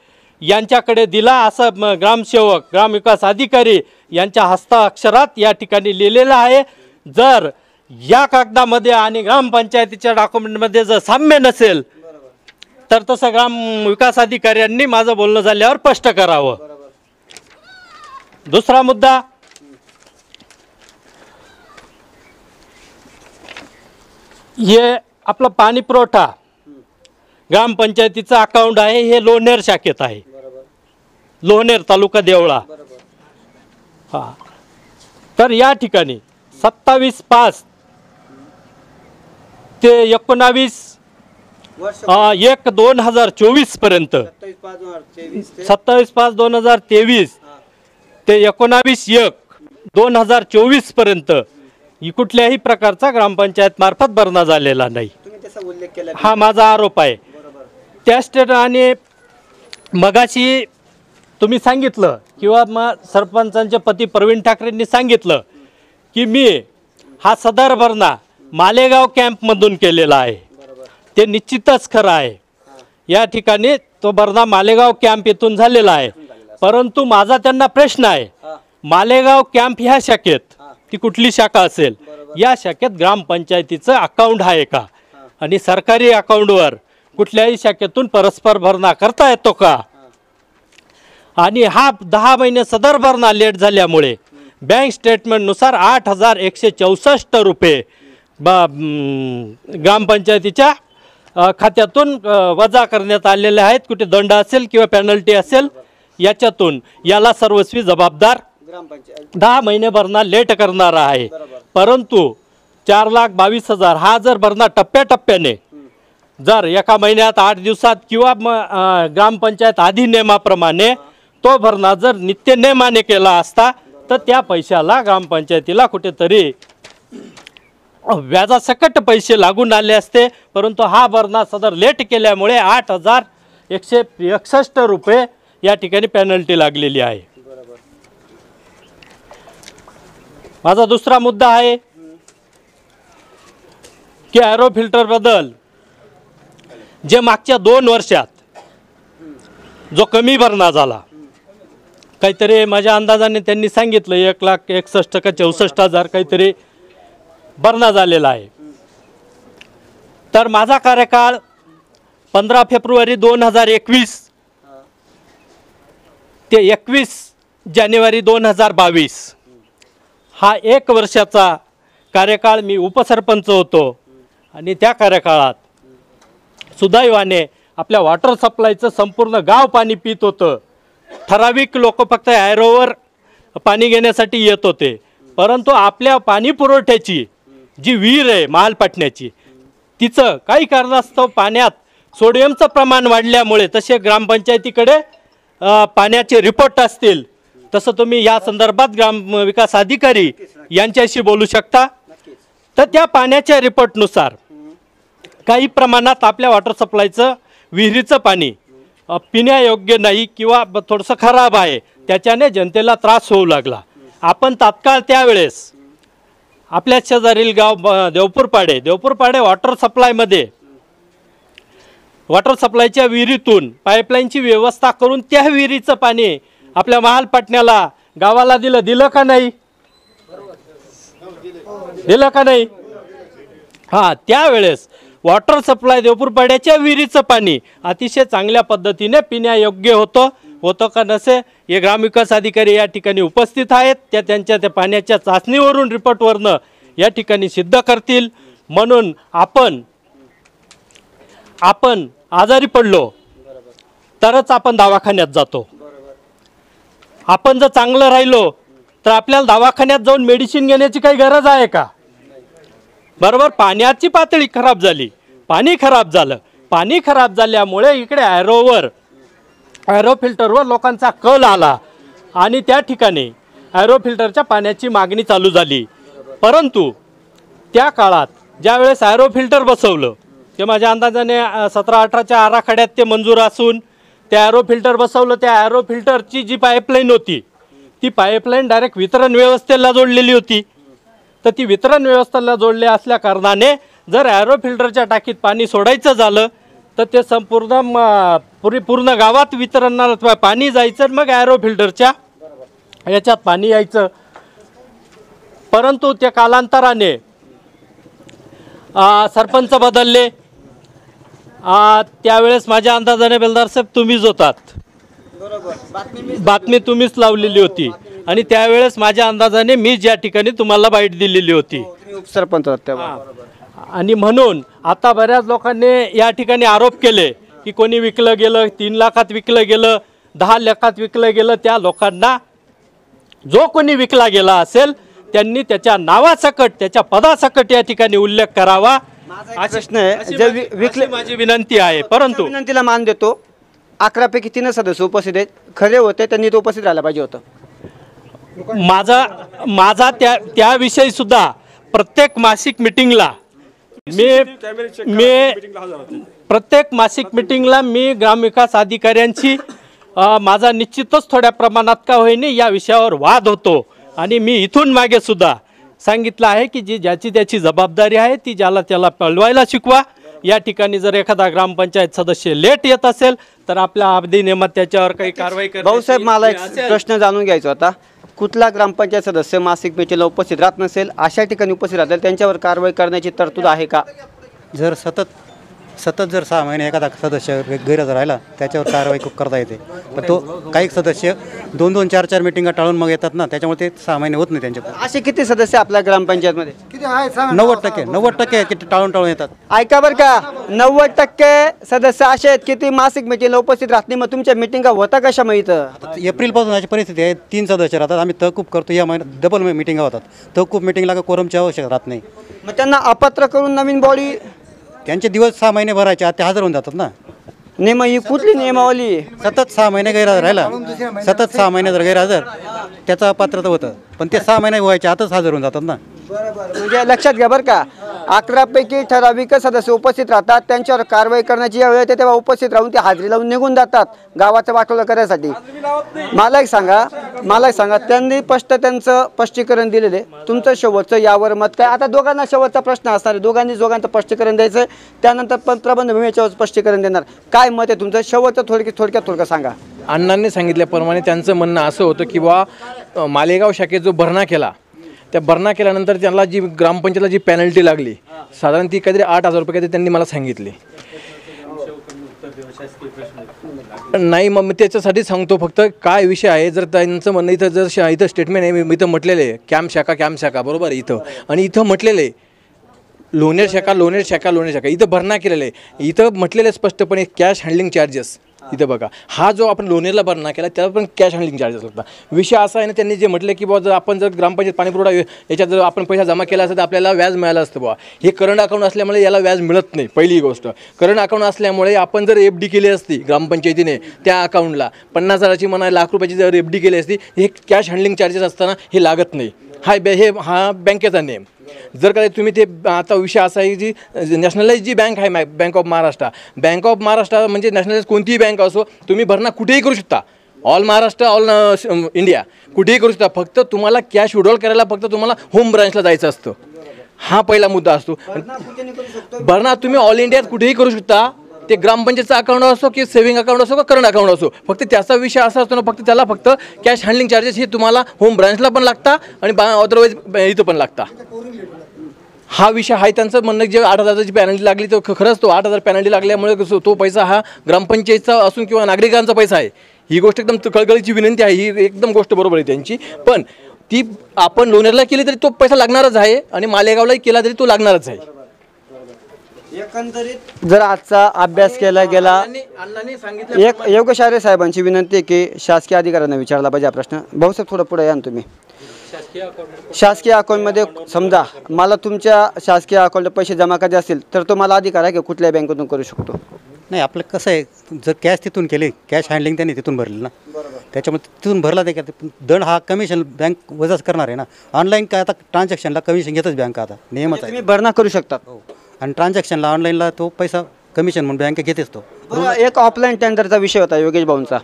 यांच्याकडे दिला असं ग्रामसेवक, ग्रामविकास अधिकारी यांच्या हस्ताक्षरात या ठिकाणी लिहिलेलं आहे. जर या कागदामध्ये आणि ग्रामपंचायतीच्या डॉक्युमेंटमध्ये जर साम्य नसेल तर तसं ग्रामविकास अधिकाऱ्यांनी माझं बोलणं झाल्यावर स्पष्ट करावं. दुसरा मुद्दा, हे आपलं पाणी पुरवठा ग्रामपंचायतीचं अकाउंट आहे, हे लोणेर शाखेत आहे, लोणेर तालुका देवळा. हां, तर या ठिकाणी 27/5 ते 19/1/2024 पर्यंत, 27/5/2023 ते 19/1/2024 पर्यंत कुठल्याही प्रकारचा ग्रामपंचायत मार्फत भरणा झालेला नाही, हा माझा आरोप आहे. त्या आणि मगाशी तुम्ही सांगितलं किंवा मग सरपंचांचे पती प्रवीण ठाकरेंनी सांगितलं की मी हा सदर भरणा मालेगाव कॅम्पमधून केलेला आहे. ते निश्चितच खरं आहे. या ठिकाणी तो भरणा मालेगाव कॅम्प येथून झालेला आहे. परंतु माझा त्यांना प्रश्न आहे, मालेगाव कॅम्प ह्या शाखेत, ती कुठली शाखा असेल, या शाखेत ग्रामपंचायतीचं अकाउंट आहे का? आणि सरकारी अकाउंटवर कुठल्याही शाखेतून परस्पर भरणा करता येतो का? आणि हा 10 महिने सदर भरणा लेट झाल्यामुळे बँक स्टेटमेंटनुसार 8,164 रुपये ग्रामपंचायतीच्या खात्यातून वजा करण्यात आलेले आहेत. कुठे दंड असेल किंवा पेनल्टी असेल याच्यातून याला सर्वस्वी जबाबदार 10 महिने भरणा लेट करणारा आहे. परंतु 4,22,000 हा जर भरणा टप्प्याटप्प्याने जर एका महिन्यात 8 दिवसात किंवा ग्रामपंचायत अधिनियमाप्रमाणे तो भरणा जर नित्यनेमाने केला असता तर त्या पैशाला ग्रामपंचायतीला कुठेतरी व्याजासकट पैसे लागून आले असते. परंतु हा भरणा सदर लेट केल्यामुळे 8,161 रुपये या ठिकाणी पेनल्टी लागलेली आहे. माझा दुसरा मुद्दा आहे की ॲरो फिल्टर बद्दल जे मागच्या 2 वर्षात जो कमी भरणा झाला, काहीतरी माझ्या अंदाजाने त्यांनी सांगितलं 1,61,000 का 64,000 काहीतरी भरणा झालेला आहे. तर माझा कार्यकाळ 15 फेब्रुवारी 2021 ते 21 जानेवारी 2022 हा 1 वर्षाचा कार्यकाळ मी उपसरपंच होतो. आणि त्या कार्यकाळात सुदैवाने आपल्या वॉटर सप्लायचं संपूर्ण गाव पाणी पित होतं. ठराविक लोक फक्त ॲरोवर पाणी घेण्यासाठी येत होते. परंतु आपल्या पाणी पुरवठ्याची जी विहीर आहे महालपाटण्याची, तिचं काही कारणास्तव पाण्यात सोडियमचं प्रमाण वाढल्यामुळे तसे ग्रामपंचायतीकडे पाण्याचे रिपोर्ट असतील तसं तुम्ही या संदर्भात ग्रामविकास अधिकारी यांच्याशी बोलू शकता. तर त्या पाण्याच्या रिपोर्टनुसार काही प्रमाणात आपल्या वॉटर सप्लायचं विहिरीचं पाणी पिण्यायोग्य नाही किंवा थोडंसं खराब आहे, त्याच्याने जनतेला त्रास होऊ लागला. आपण तात्काळ त्यावेळेस आपल्या शेजारील गाव देवपूरपाडे वॉटर सप्लायमध्ये वॉटर सप्लायच्या विहिरीतून पाईपलाईनची व्यवस्था करून त्या विहिरीचं पाणी आपल्या महालपाटण्याला गावाला दिलं का नाही? दिलं का नाही? हां, त्यावेळेस वॉटर सप्लाय देवपूरपाड्याच्या विहिरीचं पाणी अतिशय चांगल्या पद्धतीने पिण्यायोग्य होतं का नसे हे ग्रामविकास अधिकारी या ठिकाणी उपस्थित आहेत. त्यांच्या त्या पाण्याच्या चाचणीवरून रिपोर्टवरनं या ठिकाणी सिद्ध करतील. म्हणून आपण आजारी पडलो तरच आपण दवाखान्यात जातो. आपण जर चांगलं राहिलो तर आपल्याला दवाखान्यात जाऊन मेडिसिन घेण्याची काही गरज आहे का? बरोबर. पाण्याची पातळी खराब झाली, पाणी खराब झालं. पाणी खराब झाल्यामुळे इकडे ॲरो फिल्टरवर लोकांचा कल आला आणि त्या ठिकाणी ॲरो फिल्टरच्या पाण्याची मागणी चालू झाली. परंतु त्या काळात ज्यावेळेस ॲरो फिल्टर बसवलं ते माझ्या अंदाजाने 17-18च्या आराखड्यात ते मंजूर असून त्या ॲरो फिल्टर बसवलं. त्या ॲरो फिल्टरची जी पाईपलाईन होती ती पाईपलाईन डायरेक्ट वितरण व्यवस्थेला जोडलेली होती. तर ती वितरण व्यवस्थेला जोडले असल्या कारणाने जर ॲरो फिल्टरच्या टाकीत पाणी सोडायचं झालं तर ते पूर्ण गावात वितरणाला पाणी जायचं, मग ॲरो फिल्टरच्या याच्यात पाणी यायचं. परंतु त्या कालांतराने सरपंच बदलले. त्यावेळेस माझ्या अंदाजाने बेलदार साहेब तुम्हीच होतात, बातमी तुम्हीच लावलेली होती आणि त्यावेळेस माझ्या अंदाजाने मीच या ठिकाणी तुम्हाला बाईट दिलेली होती. सरपंच आणि म्हणून आता बऱ्याच लोकांनी या ठिकाणी आरोप केले की कोणी विकलं गेलं, 3 लाखात विकलं गेलं, 10 लाखात विकलं गेलं. त्या लोकांना जो कोणी विकला गेला असेल त्यांनी त्याच्या नावासकट त्याच्या पदासकट या ठिकाणी उल्लेख करावा. प्रश्न आहे, माझी विनंती आहे. परंतु विनंतीला मान देतो. 11 पैकी 3 सदस्य उपस्थित आहेत, खरे होते त्यांनी तो उपस्थित राहायला पाहिजे होतं. माझा त्याविषयी सुद्धा प्रत्येक मासिक मिटिंगला मी ग्रामविकास अधिकाऱ्यांची माझा निश्चितच थोड्या प्रमाणात का होईनी या विषयावर वाद होतो. आणि मी इथून मागे सुद्धा सांगितलं आहे की जी ज्याची त्याची जबाबदारी आहे ती ज्याला त्याला पळवायला शिकवा. या ठिकाणी जर एखादा ग्रामपंचायत सदस्य लेट येत असेल तर आपल्या अधिनियमात त्याच्यावर काही कारवाई करा. भाऊसाहेब, मला एक प्रश्न जाणून घ्यायचा होता. कुठला ग्रामपंचायत सदस्य मासिक मिटिंगला उपस्थित राहत नसेल, अशा ठिकाणी उपस्थित राहतील त्यांच्यावर कारवाई करण्याची तरतूद आहे का? जर सतत जर 6 महिने एखादा सदस्य गैरहजर राहिला त्याच्यावर कारवाई करता येते. पण तो काही सदस्य 2-2, 4-4 मिटिंगा टाळून मग येतात ना, त्याच्यामुळे ते 6 महिने होत नाही त्यांच्यात. असे किती सदस्य आपल्या ग्रामपंचायतमध्ये? 90% टाळून येतात. ऐका बरं का, 90% सदस्य असे आहेत की ते मासिक मिटिंगला उपस्थित राहत नाही. मग तुमच्या मिटिंगा होता कशा मग इथं? एप्रिलपासून अशी परिस्थिती आहे, 3 सदस्य राहतात. आम्ही तहकूब करतो, या महिन्यात डबल मिटिंगा होतात. तहकूब मिटिंगला कोरमची आवश्यक राहत नाही. मग त्यांना अपात्र करून नवीन बॉडी त्यांचे दिवस 6 महिने भरायचे, आता ते हजर होऊन जातात ना. नेम ही कुठली नियमावली? सतत 6 महिने गैरहजर राहिला, सतत 6 महिने जर गैरहजर त्याचं अपात्रता होतं. पण ते 6 महिने व्हायचे आताच हजर होऊन जातात ना. म्हणजे लक्षात घ्या बरं का, 11 पैकी ठराविक सदस्य उपस्थित राहतात. त्यांच्यावर कारवाई करण्याची वेळ येते तेव्हा उपस्थित राहून ते हाजरी लावून निघून जातात गावाचं वाटोळं करण्यासाठी. मला एक सांगा त्यांनी त्यांचं स्पष्टीकरण दिलेले, तुमचं शेवटचं यावर मत काय? आता दोघांना शेवटचा प्रश्न असणार आहे, दोघांचं स्पष्टीकरण द्यायचं, त्यानंतर पण प्रबंध भूमीच्यावर स्पष्टीकरण देणार. काय मत आहे तुमचं शेवटचं? थोडक्यात सांगा. अण्णांनी सांगितल्याप्रमाणे त्यांचं म्हणणं असं होतं की बा मालेगाव शाखेत जो भरणा केला, त्या भरणा केल्यानंतर त्यांना जी ग्रामपंचायतला जी पेनल्टी लागली, साधारण ती काहीतरी 8,000 रुपये काहीतरी त्यांनी मला सांगितले. नाही, मग मी त्याच्यासाठी सांगतो फक्त काय विषय आहे. जर त्यांचं म्हणणं इथं स्टेटमेंट आहे, मी इथं म्हटलेलं आहे कॅम्प शाखा बरोबर आहे इथं, आणि इथं म्हटलेलं आहे लोणेर शाखा इथं भरणा केलेलं आहे. इथं म्हटलेलं आहे स्पष्टपणे कॅश हँडलिंग चार्जेस. इथं बघा, हा जो आपण लोणेरला भरणा केला त्याला पण कॅश हँडलिंग चार्जेस लागतात. विषय असा आहे ना, त्यांनी जे म्हटलं की बाबा जर ग्रामपंचायत पाणीपुरवठा याच्यात जर आपण पैसा जमा केला असता तर आपल्याला व्याज मिळालं असतं. बाबा हे करंट अकाउंट असल्यामुळे याला व्याज मिळत नाही. पहिली गोष्ट, करंट अकाउंट असल्यामुळे आपण जर FD केली असती ग्रामपंचायतीने त्या अकाउंटला 50,000ची म्हणा लाख रुपयाची जर FD केली असती, हे कॅश हँडलिंग चार्जेस असताना हे लागत नाही. हा बँकेचा नियम. जर का तुम्ही ते आता विषय असा आहे जी नॅशनलाइज जी बँक आहे बँक ऑफ महाराष्ट्र म्हणजे नॅशनलाइज कोणतीही बँक असो, तुम्ही भरणा कुठेही करू शकता. ऑल महाराष्ट्र, ऑल इंडिया कुठेही करू शकता. फक्त तुम्हाला कॅश विड्रॉल करायला फक्त तुम्हाला होम ब्रांचला जायचं असतं. हा पहिला मुद्दा असतो. भरणा तुम्ही ऑल इंडियात कुठेही करू शकता. ते ग्रामपंचायतचं अकाउंट असो की सेव्हिंग अकाउंट असो का करंट अकाउंट असो, फक्त त्याचा विषय असा असतो ना, फक्त त्याला फक्त कॅश हँडलिंग चार्जेस हे तुम्हाला होम ब्रांचला पण लागता आणि अदरवाईज इथं पण लागता. हा विषय आहे त्यांचं म्हणणं. जे 8,000ची पॅनल्टी लागली तो खरंच तो 8,000 पॅनल्टी लागल्यामुळे तो पैसा हा ग्रामपंचायतचा असून किंवा नागरिकांचा पैसा आहे. ही गोष्ट एकदम कळकळीची विनंती आहे. ही एकदम गोष्ट बरोबर आहे त्यांची. पण ती आपण लोणेरला केली तरी तो पैसा लागणारच आहे आणि मालेगावलाही केला तरी तो लागणारच आहे. एकंदरीत जर आजचा अभ्यास केला गेला, एक योगेश आरे साहेबांची विनंती आहे की शासकीय अधिकाऱ्यांना विचारला पाहिजे हा प्रश्न. भाऊसाहेब थोडं पुढे या ना तुम्ही. शासकीय अकाउंटमध्ये समजा मला तुमच्या शासकीय अकाउंटला पैसे जमा करायचे असतील तर तो मला अधिकार आहे की कुठल्या बँकेतून करू शकतो? नाही, आपलं कसं आहे, जर कॅश तिथून केली, कॅश हँडलिंग त्यांनी तिथून भरली ना, त्याच्यामुळे तिथून भरला ते दंड हा कमिशन बँक वजाच करणार आहे ना. ऑनलाईन काय आता ट्रान्झॅक्शनला कमिशन घेतच बँक, आता नियमच आहे. तुम्ही भरणा करू शकतात आणि ट्रान्झॅक्शनला ऑनलाईनला तो पैसा कमिशन म्हणून बँक घेतेच तो. एक ऑफलाईन टेंडरचा विषय होता योगेश भाऊंचा.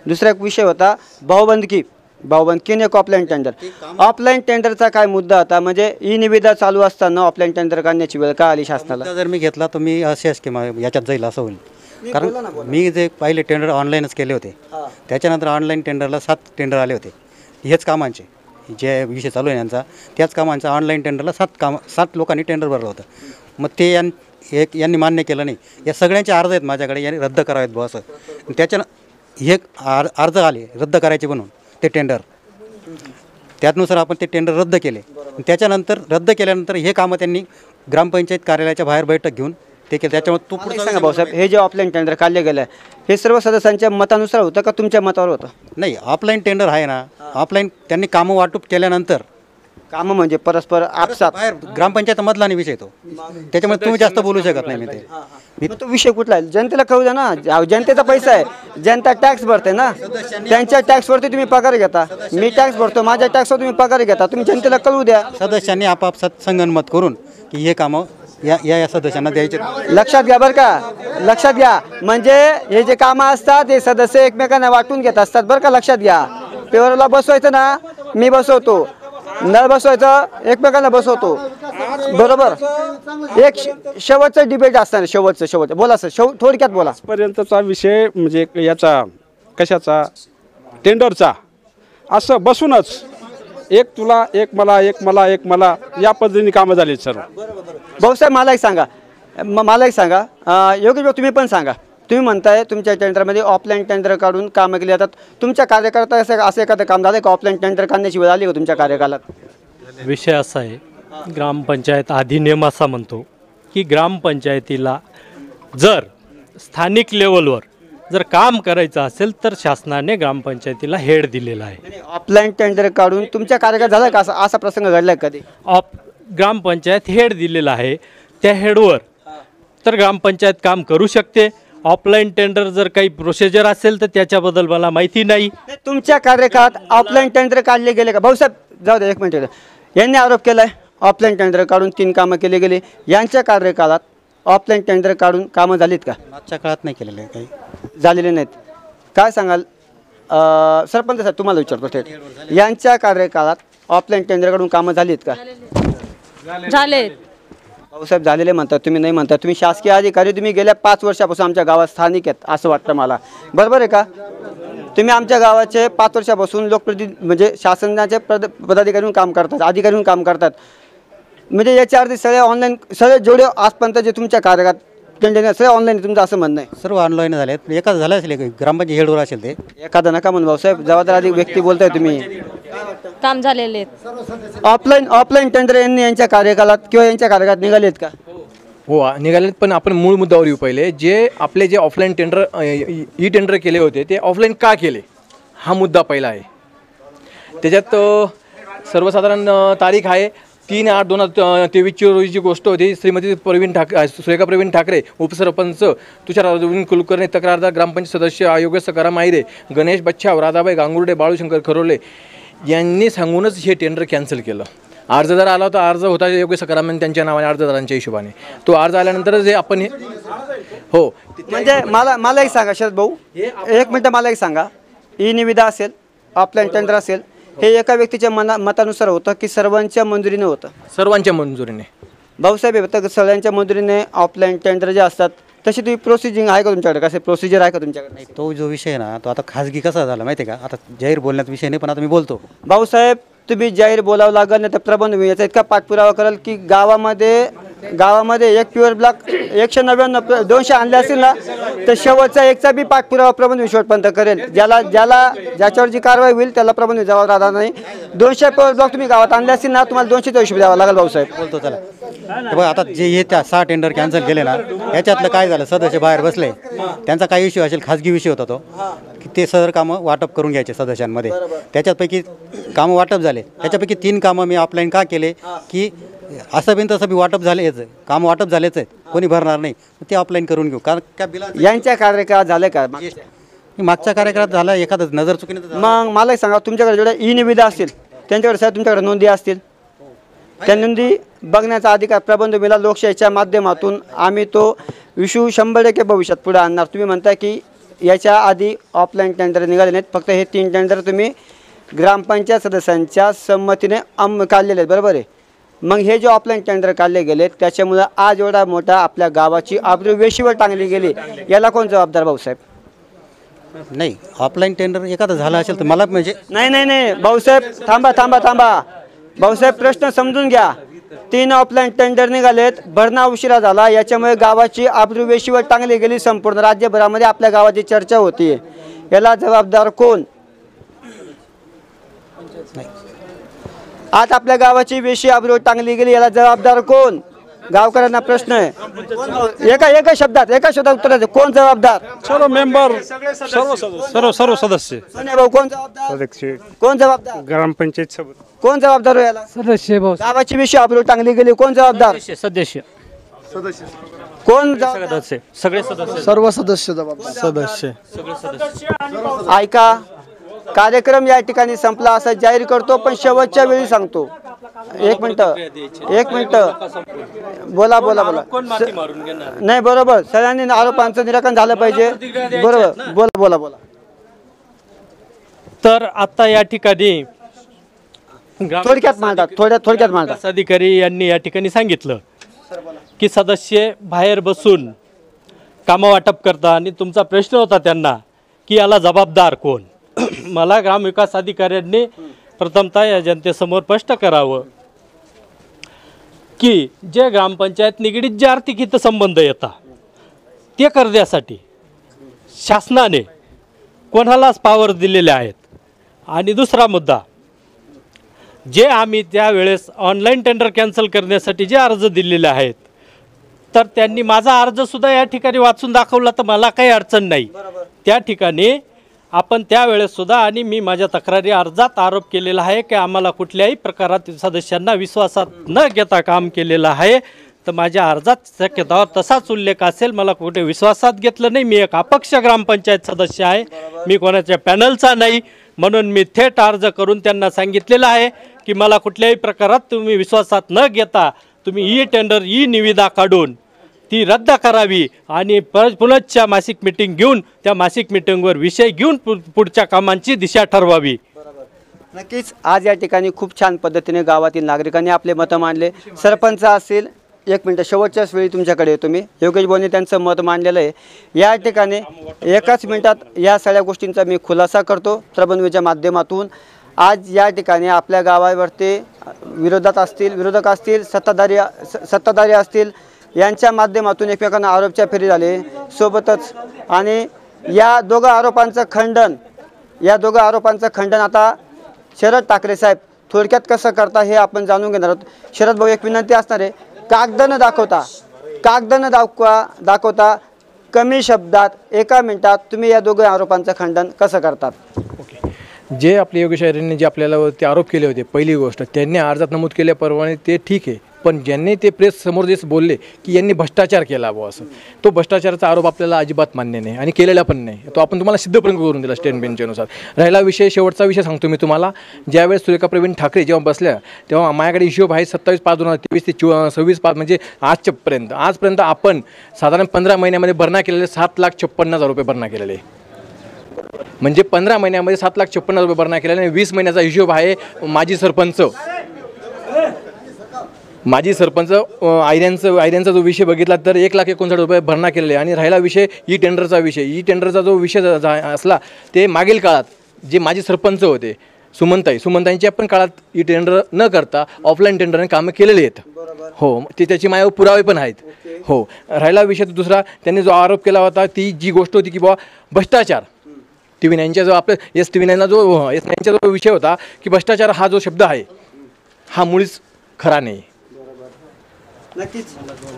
दुसरा एक विषय होता भाऊबंदकीने एक ऑफलाईन टेंडर. ऑफलाईन टेंडरचा काय मुद्दा होता? म्हणजे ई निविदा चालू असताना ऑफलाईन टेंडर काढण्याची वेळ का आली शासनाला? जर मी घेतला तर मी असे स्कीम याच्यात जाईल असं होईल. कारण मी जे पहिले टेंडर ऑनलाईनच केले होते, त्याच्यानंतर ऑनलाईन टेंडरला 7 टेंडर आले होते. हेच कामांचे जे विषय चालू आहे यांचा, त्याच कामांचा ऑनलाईन टेंडरला 7 लोकांनी टेंडर भरलं होतं. मग ते यांनी मान्य केलं नाही. या सगळ्यांचे अर्ज आहेत माझ्याकडे, यांनी रद्द करावेत बुवा असं. त्याच्यानं हे अर्ज आले रद्द करायचे म्हणून ते टेंडर, त्यानुसार आपण ते टेंडर रद्द केले. त्याच्यानंतर रद्द केल्यानंतर हे कामं त्यांनी ग्रामपंचायत कार्यालयाच्या बाहेर बैठक घेऊन ते केलं. त्याच्यामुळे तू पुढे सांगा भाऊसाहेब, हे जे ऑफलाईन टेंडर काढले गेलं हे सर्व सदस्यांच्या मतानुसार होतं का तुमच्या मतावर होतं? नाही, ऑफलाईन टेंडर आहे ना. ऑफलाईन त्यांनी कामं वाटप केल्यानंतर, कामं म्हणजे परस्पर आपसात बाहेर ग्रामपंचायत मधला नाही विषय तो, त्याच्यामुळे तुम्ही जास्त बोलू शकत नाही. मी तो विषय कुठला आहे जनतेला कळू द्या ना. जनतेचा पैसा आहे, जनता टॅक्स भरते ना. त्यांच्या टॅक्सवरती तुम्ही पगार घेता, मी टॅक्स भरतो, माझ्या टॅक्सवर तुम्ही पगार घेता. तुम्ही जनतेला कळू द्या. सदस्यांनी आपापसात संगनमत करून की हे कामं या सदस्यांना द्यायचे. लक्षात घ्या बरं का, लक्षात घ्या. म्हणजे हे जे कामं असतात हे सदस्य एकमेकांना वाटून घेत असतात बरं का, लक्षात घ्या. पेवरला बसवायचं ना, मी बसवतो. नळ बसवायचं, एकमेकांना बसवतो, बरोबर. एक शेवटचं डिबेट असणार, शेवटचं बोला सर, थोडक्यात बोला. पर्यंतचा विषय म्हणजे याचा कशाचा, टेंडरचा, असं बसूनच एक तुला एक मला, एक मला, एक मला, या पद्धतीने कामं झाली सर्व. भाऊसाहेब मला एक सांगा, मला एक सांगा, योगेश भाऊ तुम्ही पण सांगा, तुम्ही म्हणताय तुमच्या टेंडरमध्ये ऑफलाईन टेंडर काढून कामं केली जातात. तुमच्या कार्यकर्ता असं एखादं काम झालं का? ऑफलाईन टेंडर काढण्याची वेळ आली का तुमच्या कार्यकालात? विषय असा आहे, ग्रामपंचायत अधिनियम असा म्हणतो की ग्रामपंचायतीला जर स्थानिक लेवलवर जर काम करायचं असेल तर शासनाने ग्रामपंचायतीला हेड दिलेला आहे. ऑफलाईन टेंडर काढून तुमच्या कार्यकाळात झालं का असा प्रसंग घडला कधी? ग्रामपंचायत हेड दिलेला आहे, त्या हेडवर तर ग्रामपंचायत काम करू शकते. ऑफलाईन टेंडर जर काही प्रोसिजर असेल तर त्याच्याबद्दल मला माहिती नाही. तुमच्या कार्यकाळात ऑफलाईन टेंडर काढले गेले का? भाऊसाहेब जाऊ दे एक मिनिट, यांनी आरोप केला आहे ऑफलाईन टेंडर काढून 3 कामं केले गेले. यांच्या कार्यकाळात ऑफलाईन टेंडर काढून कामं झालीत का? मागच्या काळात नाही केलेले काही झालेले नाहीत. काय सांगाल सरपंच साहेब, तुम्हाला विचारतो थेट, यांच्या कार्यकाळात ऑफलाईन टेंडर काढून कामं झालीत का? झाले. भाऊसाहेब झालेले म्हणतात, तुम्ही नाही म्हणता. तुम्ही शासकीय अधिकारी, तुम्ही गेल्या 5 वर्षापासून आमच्या गावात स्थानिक आहेत असं वाटतं मला, बरोबर आहे का? तुम्ही आमच्या गावाचे 5 वर्षापासून लोकप्रतिनिधी म्हणजे शासनाचे पदाधिकारी म्हणून काम करतात, अधिकारी म्हणून काम करतात. म्हणजे याच्या अर्धी सगळे ऑनलाईन, सगळे जेवढे आजपर्यंत जे तुमच्या कार्यकाळात टेंडर सगळे ऑनलाईन, तुमचं असं म्हणणं आहे? सर्व ऑनलाईन झाले. एखादं झालं असेल ग्रामपंचायत हेडवर असेल ते एखादं नका म्हणून भाऊसाहेब, जबाबदार अधिक व्यक्ती बोलताय तुम्ही. काम झालेले. ऑफलाईन टेंडर यांच्या कार्यकाळात किंवा यांच्या कार्यकाळात निघालेत का? हो निघालेत, पण आपण मूळ मुद्द्यावर येऊ. पहिले जे आपले जे ऑफलाईन टेंडर ई टेंडर केले होते ते ऑफलाईन का केले हा मुद्दा पहिला आहे. त्याच्यात सर्वसाधारण तारीख आहे 3/8/2023 रोजीची गोष्ट होती. श्रीमती सुरेखा प्रवीण ठाकरे, उपसरपंच तुषार अरविंद कुलकर्णी, तक्रारदार ग्रामपंचायत सदस्य आयोग्य सकाराम माहिरे, गणेश बच्छाव, राधाबाई गांगुर्डे, बाळूशंकर खरोले यांनी सांगूनच हे टेंडर कॅन्सल केलं. अर्जदार आला होता, अर्ज होता योग्य सकाराम त्यांच्या नावाने अर्जदारांच्या हिशोबाने. तो अर्ज आल्यानंतरच हे आपण हो. म्हणजे मला एक सांगा शरद भाऊ, एक मिनटं, मला एक सांगा, ई निविदा असेल, ऑफलाईन टेंडर असेल, हे एका व्यक्तीच्या मतानुसार होतं की सर्वांच्या मंजुरीने होतं? सर्वांच्या मंजुरीने. भाऊसाहेब होतं सगळ्यांच्या मंजुरीने ऑफलाईन टेंडर जे असतात तशी तुम्ही प्रोसिजर आहे का तुमच्याकडे? कसं प्रोसिजर आहे का तुमच्याकडे? नाही, तो जो विषय ना तो आता खाजगी कसा झाला माहिती आहे का? आता जाहीर बोलण्यात विषय नाही, पण आता मी बोलतो. भाऊसाहेब तुम्ही जाहीर बोलावं लागेल, नाही तर प्रबंध याचा इतका पाठपुरावा कराल की गावामध्ये एक प्युअर ब्लॉक 199 200 आणले असतील ना तर शेवटचा एकचा बी पाठपुरावा प्रबंध विश्वपर्यंत करेल. ज्याच्यावर जी कारवाई होईल त्याला प्रबंध जबाब राहणार नाही. 200 प्युअर ब्लॉक तुम्ही गावात आणले असतील ना, तुम्हाला 200चा हिशोब द्यावा लागेल. भाऊसाहेब बोलतो चला. बघा आता जे हे त्या 6 टेंडर कॅन्सल केले ना, याच्यातलं काय झालं, सदस्य बाहेर बसले, त्यांचा काही इश्यू असेल, खाजगी विषय होता तो, की ते सदर कामं वाटप करून घ्यायचे सदस्यांमध्ये. त्याच्यापैकी कामं वाटप झाले, त्याच्यापैकी 3 कामं मी ऑफलाईन का केले की असं बिन तसं बी वाटप झालेच, कामं वाटप झालेच आहेत, कोणी भरणार नाही, ते ऑफलाईन करून घेऊ. कारण त्या बिला यांच्या कार्यकाळात झालं का? मागच्या कार्यकाळात झाला एखादं नजर चुकीने. मग मला सांगा, तुमच्याकडे जेवढ्या ई निविदा असतील त्यांच्याकडे साहेब तुमच्याकडे नोंदी असतील, त्या नोंदी बघण्याचा अधिकार प्रबंध मिळाला. लोकशाहीच्या माध्यमातून आम्ही तो इश्यू 100% भविष्यात पुढे आणणार. तुम्ही म्हणता की याच्या आधी ऑफलाईन टेंडर निघाले नाहीत, फक्त हे 3 टेंडर तुम्ही ग्रामपंचायत सदस्यांच्या संमतीने काढलेले आहेत, बरोबर आहे? मग हे जे ऑफलाईन टेंडर काढले गेले त्याच्यामुळं आज एवढा मोठा आपल्या गावाची आबरू वेशीवर टांगली गेली, याला कोण जबाबदार? भाऊसाहेब नाही, ऑफलाईन टेंडर एखादं झालं असेल तर मला म्हणजे नाही भाऊसाहेब, थांबा भाऊसाहेब, प्रश्न समजून घ्या. 3 ऑफलाईन टेंडर निघालेत, भरणा उशिरा झाला, याच्यामुळे गावाची आबरू वेशीवर टांगली गेली. संपूर्ण राज्यभरामध्ये आपल्या गावाची चर्चा होतीये, याला जबाबदार कोण? आज आपल्या गावाची वेशी आबरू टांगली गेली, याला जबाबदार कोण? गावकऱ्यांना प्रश्न आहे. एका शब्दात उत्तर द्या, कोण जबाबदार? सर्व मेंबर, सर्व सदस्य. भाऊ कोण जबाबदार? कोण जबाबदार? ग्रामपंचायत सभा. कोण जबाबदार याला? सदस्य. गावाची विषय आबरू टांगली गेली, कोण जबाबदार? सदस्य. कोण जबाबदार? सगळे सदस्य. सर्व सदस्य जबाबदार. सदस्य. ऐका, कार्यक्रम या ठिकाणी संपला असं जाहीर करतो, पण शेवटच्या वेळी सांगतो. एक मिनिट बोला. नाही, बरोबर, सगळ्यांनी आरोपांचं निराकरण झालं पाहिजे, बरोबर. बोला. तर आता या ठिकाणी थोडक्यात मांडतात. अधिकारी यांनी या ठिकाणी सांगितलं की सदस्य बाहेर बसून कामं वाटप करतात आणि तुमचा प्रश्न होता त्यांना की याला जबाबदार कोण. मला ग्रामविकास अधिकाऱ्यांनी प्रथमतः या जनतेसमोर स्पष्ट करावं की जे ग्रामपंचायत निगडीत जे आर्थिक हितसंबंध येतात ते करण्यासाठी शासनाने कोणालाच पावर दिलेले आहेत. आणि दुसरा मुद्दा, जे आम्ही त्यावेळेस ऑनलाईन टेंडर कॅन्सल करण्यासाठी जे अर्ज दिलेले आहेत तर त्यांनी माझा अर्जसुद्धा या ठिकाणी वाचून दाखवला तर मला काही अडचण नाही. त्या ठिकाणी आपण त्यावेळेससुद्धा आणि मी माझ्या तक्रारी अर्जात आरोप केलेला आहे की आम्हाला कुठल्याही प्रकारात सदस्यांना विश्वासात न घेता काम केलेलं आहे. तर माझ्या अर्जात शक्यतावर तसाच उल्लेख असेल. मला कुठे विश्वासात घेतलं नाही. मी एक अपक्ष ग्रामपंचायत सदस्य आहे, मी कोणाच्या पॅनलचा नाही. म्हणून मी थेट अर्ज करून त्यांना सांगितलेलं आहे की मला कुठल्याही प्रकारात तुम्ही विश्वासात न घेता तुम्ही ई टेंडर ई निविदा काढून ती रद्द करावी आणि पुनश्च मासिक मीटिंग घेऊन त्या मासिक मीटिंगवर विषय घेऊन पुढच्या कामांची दिशा ठरवावी. नक्कीच आज या ठिकाणी खूप छान पद्धतीने गावातील नागरिकांनी आपले मतं मांडले. सरपंच असेल, एक मिनटं शेवटच्याच वेळी तुमच्याकडे येतो मी. योगेश भाऊंनी त्यांचं मत मांडलेलं आहे. या ठिकाणी एकाच मिनिटात या सगळ्या गोष्टींचा मी खुलासा करतो प्रबंधच्या माध्यमातून. आज या ठिकाणी आपल्या गावावरती विरोधक असतील सत्ताधारी असतील यांच्या माध्यमातून एकमेकांना आरोपच्या फेरी झाले सोबतच. आणि या दोघं आरोपांचं खंडन आता शरद ठाकरे साहेब थोडक्यात कसं करता हे आपण जाणून घेणार आहोत. शरद भाऊ, एक विनंती असणार आहे, कागदानं दाखवता कमी शब्दात एका मिनिटात तुम्ही या दोघं आरोपांचं खंडन कसं करतात? जे आपले योगेश आयरेंनी जे आपल्याला ते आरोप केले होते, पहिली गोष्ट त्यांनी अर्जात नमूद केल्याप्रमाणे ते ठीक आहे. पण ज्यांनी ते प्रेस समोर जे बोलले की यांनी भ्रष्टाचार केला बुवा असं, तो भ्रष्टाचाराचा आरोप आपल्याला अजिबात मान्य नाही आणि केलेला पण नाही. तो आपण तुम्हाला सिद्धपर्यंत करून दिला स्टेट बेंचनुसार. राहिला विषय, शेवटचा विषय सांगतो मी तुम्हाला. ज्यावेळेस सुरेखा प्रवीण ठाकरे जेव्हा बसल्या तेव्हा माझ्याकडे हिशोब आहे 27/5/2023 ते 26/5 म्हणजे आजपर्यंत आपण साधारण 15 महिन्यामध्ये भरणा केलेले 7,56,000 रुपये भरणा केलेले. म्हणजे 15 महिन्यामध्ये 7,56,000 रुपये भरणा केलेले आणि 20 महिन्याचा हिशोब आहे. माजी सरपंच आयऱ्यांचा जो विषय बघितला तर 1,59,000 रुपये भरणा केलेले. आणि राहिला विषय ई टेंडरचा जो विषय असला ते मागील काळात जे माजी सरपंच होते सुमनताईंच्या पण काळात ई टेंडर न करता ऑफलाईन टेंडरने कामं केलेले आहेत. हो, ते त्याची माझ्यावर पुरावे पण आहेत. हो, राहिला विषय दुसरा, त्यांनी जो आरोप केला होता ती जी गोष्ट होती की बाबा भ्रष्टाचार, TV9चा जो आपल्या TV9ला जो विषय होता की भ्रष्टाचार हा जो शब्द आहे हा मुळीच खरा नाही. नक्कीच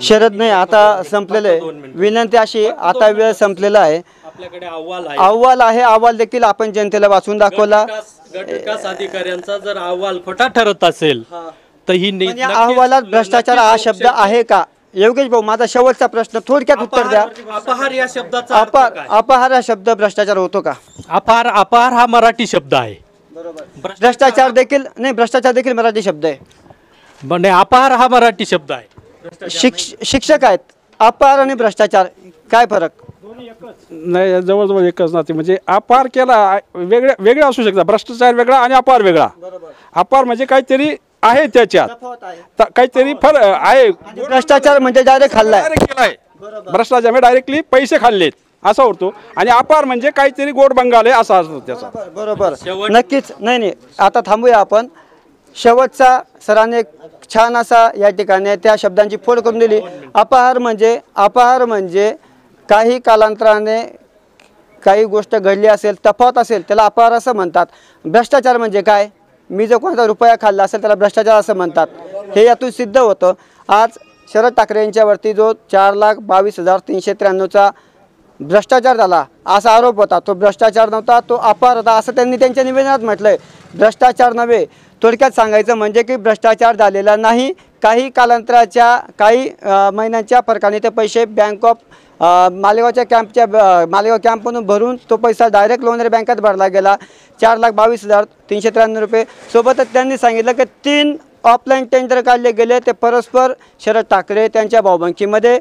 शरद नाही, आता संपलेलं आहे. विनंती अशी, आता वेळ संपलेला आहे. आपल्याकडे अहवाल आहे. अहवाल देखील आपण जनतेला वाचून दाखवला. गटविकास अधिकाऱ्यांचा जर अहवाल खोटा ठरत असेल तर ही अहवालात भ्रष्टाचार हा शब्द आहे का? योगेश भाऊ, माझा शेवटचा प्रश्न थोडक्यात उत्तर द्या. अपहार या शब्दाचा अपहार हा शब्द भ्रष्टाचार होतो का? अपहार हा मराठी शब्द आहे. भ्रष्टाचार देखील मराठी शब्द आहे. अपहार हा मराठी शब्द आहे. शिक्षक आहेत. अपहार आणि भ्रष्टाचार काय फरक? नाही, जवळजवळ एकच नाते. म्हणजे अपहार केला वेगळे असू शकतात. भ्रष्टाचार वेगळा आणि अपहार वेगळा. अपहार म्हणजे काहीतरी आहे, त्याच्यात काहीतरी फरक आहे. भ्रष्टाचार म्हणजे डायरेक्ट खाल्लाय, भ्रष्टाचार म्हणजे डायरेक्टली पैसे खाल्लेत असा होतो. आणि अपहार म्हणजे काहीतरी गोड बंगाल आहे असा असतो त्याचा. बरोबर, नक्कीच. नाही, आता थांबूया आपण. शेवटचा सरांनी छान असा या ठिकाणी त्या शब्दांची फोड करून दिली. अपहार म्हणजे काही कालांतराने काही गोष्ट घडली असेल, तफावत असेल, त्याला अपहार असं म्हणतात. भ्रष्टाचार म्हणजे काय? मी जर कोणाचा रुपया खाल्ला असेल त्याला भ्रष्टाचार असं म्हणतात. हे यातून सिद्ध होतं. आज शरद ठाकरे यांच्यावरती जो 4,22,393चा भ्रष्टाचार झाला असा आरोप होता, तो भ्रष्टाचार नव्हता, तो अपहार होता असं त्यांनी त्यांच्या निवेदनात म्हटलंय. भ्रष्टाचार नव्हे, थोडक्यात सांगायचं म्हणजे की भ्रष्टाचार झालेला नाही. काही कालांतराच्या काही महिन्यांच्या फरकाने ते पैसे बँक ऑफ मालेगाव कॅम्पमधून भरून तो पैसा डायरेक्ट लोणेरे बँकेत भरला गेला. 4,22,393 रुपये. सोबतच त्यांनी सांगितलं की 3 ऑफलाईन टेंडर काढले गेले. ते परस्पर शरद ठाकरे त्यांच्या भाऊबंकीमध्ये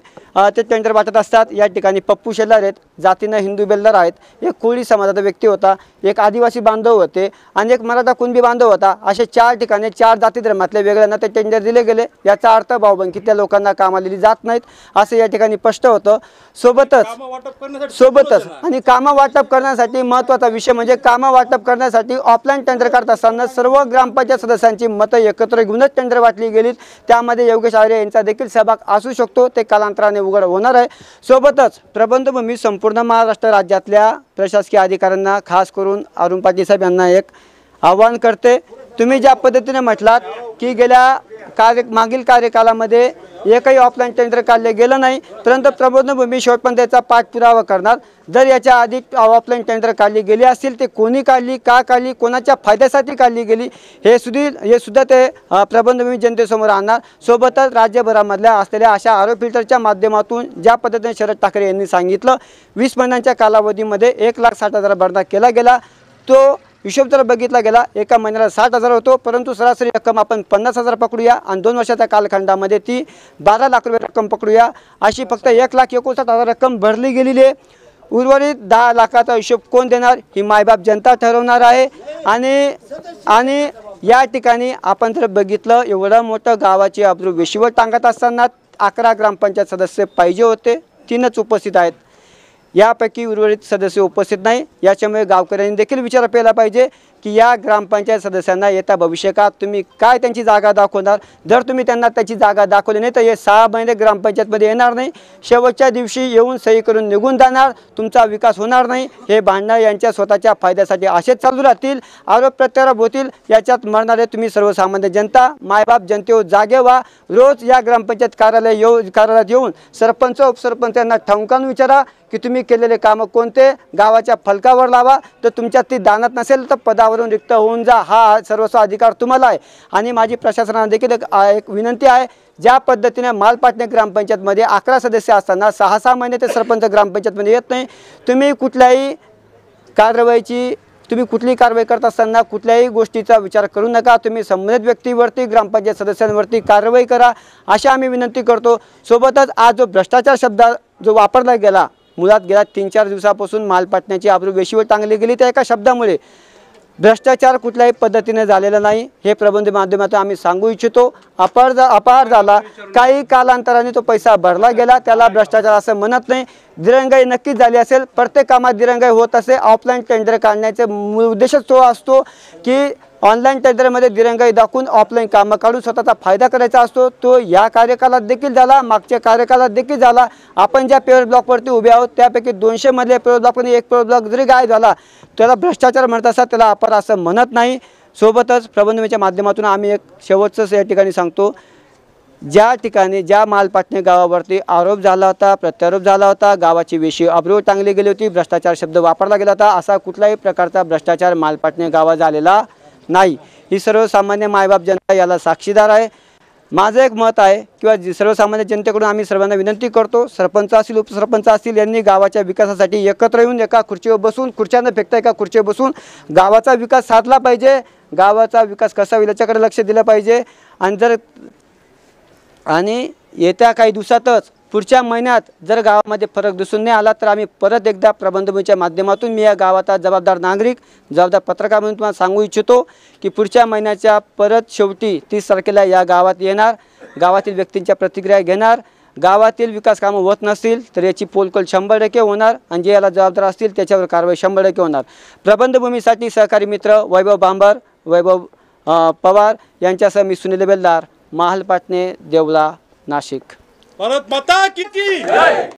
ते टेंडर वाटत असतात. या ठिकाणी पप्पू शेलार आहेत, जातीनं हिंदू बेल्दार आहेत. एक कोळी समाजाचा व्यक्ती होता, एक आदिवासी बांधव होते आणि एक मराठा कुणबी बांधव होता. असे 4 ठिकाणी 4 जाती धर्मातल्या वेगळ्यांना ते टेंडर दिले गेले. याचा अर्थ भाऊबंकीतल्या लोकांना कामाला दिली जात नाहीत असं या ठिकाणी स्पष्ट होतं. सोबतच आणि कामं वाटप करण्यासाठी महत्त्वाचा विषय म्हणजे कामं वाटप करण्यासाठी ऑफलाईन टेंडर करत असताना सर्व ग्रामपंचायत सदस्यांची मतं एकत्र घेऊन घेऊनच टेंडर वाटली गेली, त्यामध्ये योगेश आर्य यांचा देखील सहभाग असू शकतो, ते कालांतराने उघड होणार आहे। सोबतच प्रबंधभूमी संपूर्ण महाराष्ट्र राज्यातल्या प्रशासकीय अधिकाऱ्यांना, खास करून अरुण पाटील साहेब यांना एक आव्हान करते, तुम्ही ज्या पद्धतीने म्हटलात की मागील कार्यकालामध्ये एकही ऑफलाईन टेंडर काढले गेलं नाही, परंतु प्रबंधभूमी शेवटपर्यंत त्याचा पाठपुरावा करणार। जर याच्या आधी ऑफलाईन टेंडर काढली गेली असतील, ते कोणी काढली, का काढली, कोणाच्या फायद्यासाठी काढली गेली, हे सुद्धा ते प्रबंधभूमी जनतेसमोर आणणार। सोबतच राज्यभरामधल्या असलेल्या अशा आरो फिल्टरच्या माध्यमातून ज्या पद्धतीने शरद ठाकरे यांनी सांगितलं 20 महिन्यांच्या कालावधीमध्ये 1,60,000 भरणा केला गेला, तो हिशोब जर बघितला गेला एका महिन्याला 60,000 होतो, परंतु सरासरी रक्कम आपण 50,000 पकडूया आणि 2 वर्षाच्या कालखंडामध्ये ती 12 लाख रुपये रक्कम पकडूया, अशी फक्त 1,59,000 रक्कम भरली गेलेली आहे। उर्वरित 10 लाखाचा हिशोब कोण देणार ही मायबाप जनता ठरवणार आहे। आणि या ठिकाणी आपण जर बघितलं एवढं मोठं गावाची अब्रू वेशीवर टांगत असताना 11 ग्रामपंचायत सदस्य पाहिजे होते, 3च उपस्थित आहेत, यापैकी उर्वरित सदस्य उपस्थित नाही। याच्यामुळे गावकऱ्यांनी देखील विचार केला पाहिजे की या ग्रामपंचायत सदस्यांना येत्या भविष्यकाळात तुम्ही काय त्यांची जागा दाखवणार। जर तुम्ही त्यांना त्याची जागा दाखवली नाही तर हे 6 महिने ग्रामपंचायतमध्ये येणार नाही, शेवटच्या दिवशी येऊन सही करून निघून जाणार, तुमचा विकास होणार नाही। हे भांडणं यांच्या स्वतःच्या फायद्यासाठी असेच चालू राहतील, आरोप प्रत्यारोप होतील, याच्यात मरणारे तुम्ही सर्वसामान्य जनता, मायबाप जनतेवर जागे व्हा। रोज या ग्रामपंचायत कार्यालयात येऊन सरपंच उपसरपंच यांना ठणकावून विचारा की तुम्ही केलेले कामं कोणते, गावाच्या फलकावर लावा। तर तुमच्यात ती दानत नसेल तर पदावरून रिक्त होऊन जा, हा सर्वस्व अधिकार तुम्हाला आहे। आणि माझी प्रशासनाला देखील एक विनंती आहे, ज्या पद्धतीने मालपाटणे ग्रामपंचायतमध्ये 11 सदस्य असताना 6-6 महिने ते सरपंच ग्रामपंचायतमध्ये येत नाही, तुम्ही कुठल्याही कारवाई करत असताना कुठल्याही गोष्टीचा विचार करू नका, तुम्ही संबंधित व्यक्तीवरती ग्रामपंचायत सदस्यांवरती कारवाई करा, अशी आम्ही विनंती करतो। सोबतच आज जो भ्रष्टाचार शब्द जो वापरला गेला, मुळात गेल्या 3-4 दिवसापासून मालपाटण्याची अब्रू वेशीवर टांगली गेली, त्या एका शब्दामुळे भ्रष्टाचार कुठल्याही पद्धतीने झालेला नाही, हे प्रबंध माध्यमातून आम्ही सांगू इच्छितो। अपहार झाला, काही कालांतराने तो पैसा भरला गेला, त्याला भ्रष्टाचार असं म्हणत नाही। दिरंगाई नक्कीच झाली असेल, प्रत्येक कामात दिरंगाई होत असे। ऑफलाईन टेंडर काढण्याचा मूळ उद्देशच तो असतो की ऑनलाईन टेंडरमध्ये दिरंगाई दाखवून ऑफलाईन कामं काढून स्वतःचा फायदा करायचा असतो। तो या कार्यकालात देखील झाला, मागच्या कार्यकालात देखील झाला। आपण ज्या पेवर ब्लॉकवरती उभे आहोत त्यापैकी 200 मधल्या पेवर ब्लॉकमध्ये एक पेवर ब्लॉक जरी गायब झाला, त्याला भ्रष्टाचार म्हणत असतात, त्याला अपहार असं म्हणत नाही। सोबतच प्रबंधभूमीच्या माध्यमातून आम्ही एक शेवटचं या ठिकाणी सांगतो, ज्या मालपाटणे गावावरती आरोप झाला होता, प्रत्यारोप झाला होता, गावाची वेशी अब्रू टांगली गेली होती, भ्रष्टाचार शब्द वापरला गेला होता, असा कुठलाही प्रकारचा भ्रष्टाचार मालपाटणे गावात झालेला नाही। ही सर्वसामान्य मायबाप जनता याला साक्षीदार आहे। माझं एक मत आहे किंवा सर्वसामान्य जनतेकडून आम्ही सर्वांना विनंती करतो, सरपंच असतील उपसरपंच असतील यांनी गावाच्या विकासासाठी एकत्र येऊन एका खुर्चीवर बसून, खुर्च्या न फेकता एका खुर्चीवर बसून गावाचा विकास साधला पाहिजे। गावाचा विकास कसा होईल याच्याकडे लक्ष दिलं पाहिजे। आणि येत्या काही दिवसातच पुढच्या महिन्यात जर गावामध्ये फरक दिसून नाही आला तर आम्ही परत एकदा प्रबंधभूमीच्या माध्यमातून मी या गावाचा जबाबदार नागरिक, जबाबदार पत्रकार म्हणून तुम्हाला सांगू इच्छितो की पुढच्या महिन्याच्या परत शेवटी 30 तारखेला या गावात येणार, गावातील व्यक्तींच्या प्रतिक्रिया घेणार। गावातील विकास कामं होत नसतील तर याची पोलखोल 100% होणार आणि जे याला जबाबदार असतील त्याच्यावर कारवाई 100% होणार। प्रबंधभूमीसाठी सहकारी मित्र वैभव बांबर, वैभव पवार यांच्यासह मी सुनील बेलदार, मालपाटणे, देवळा, नाशिक। भारत माता की जय।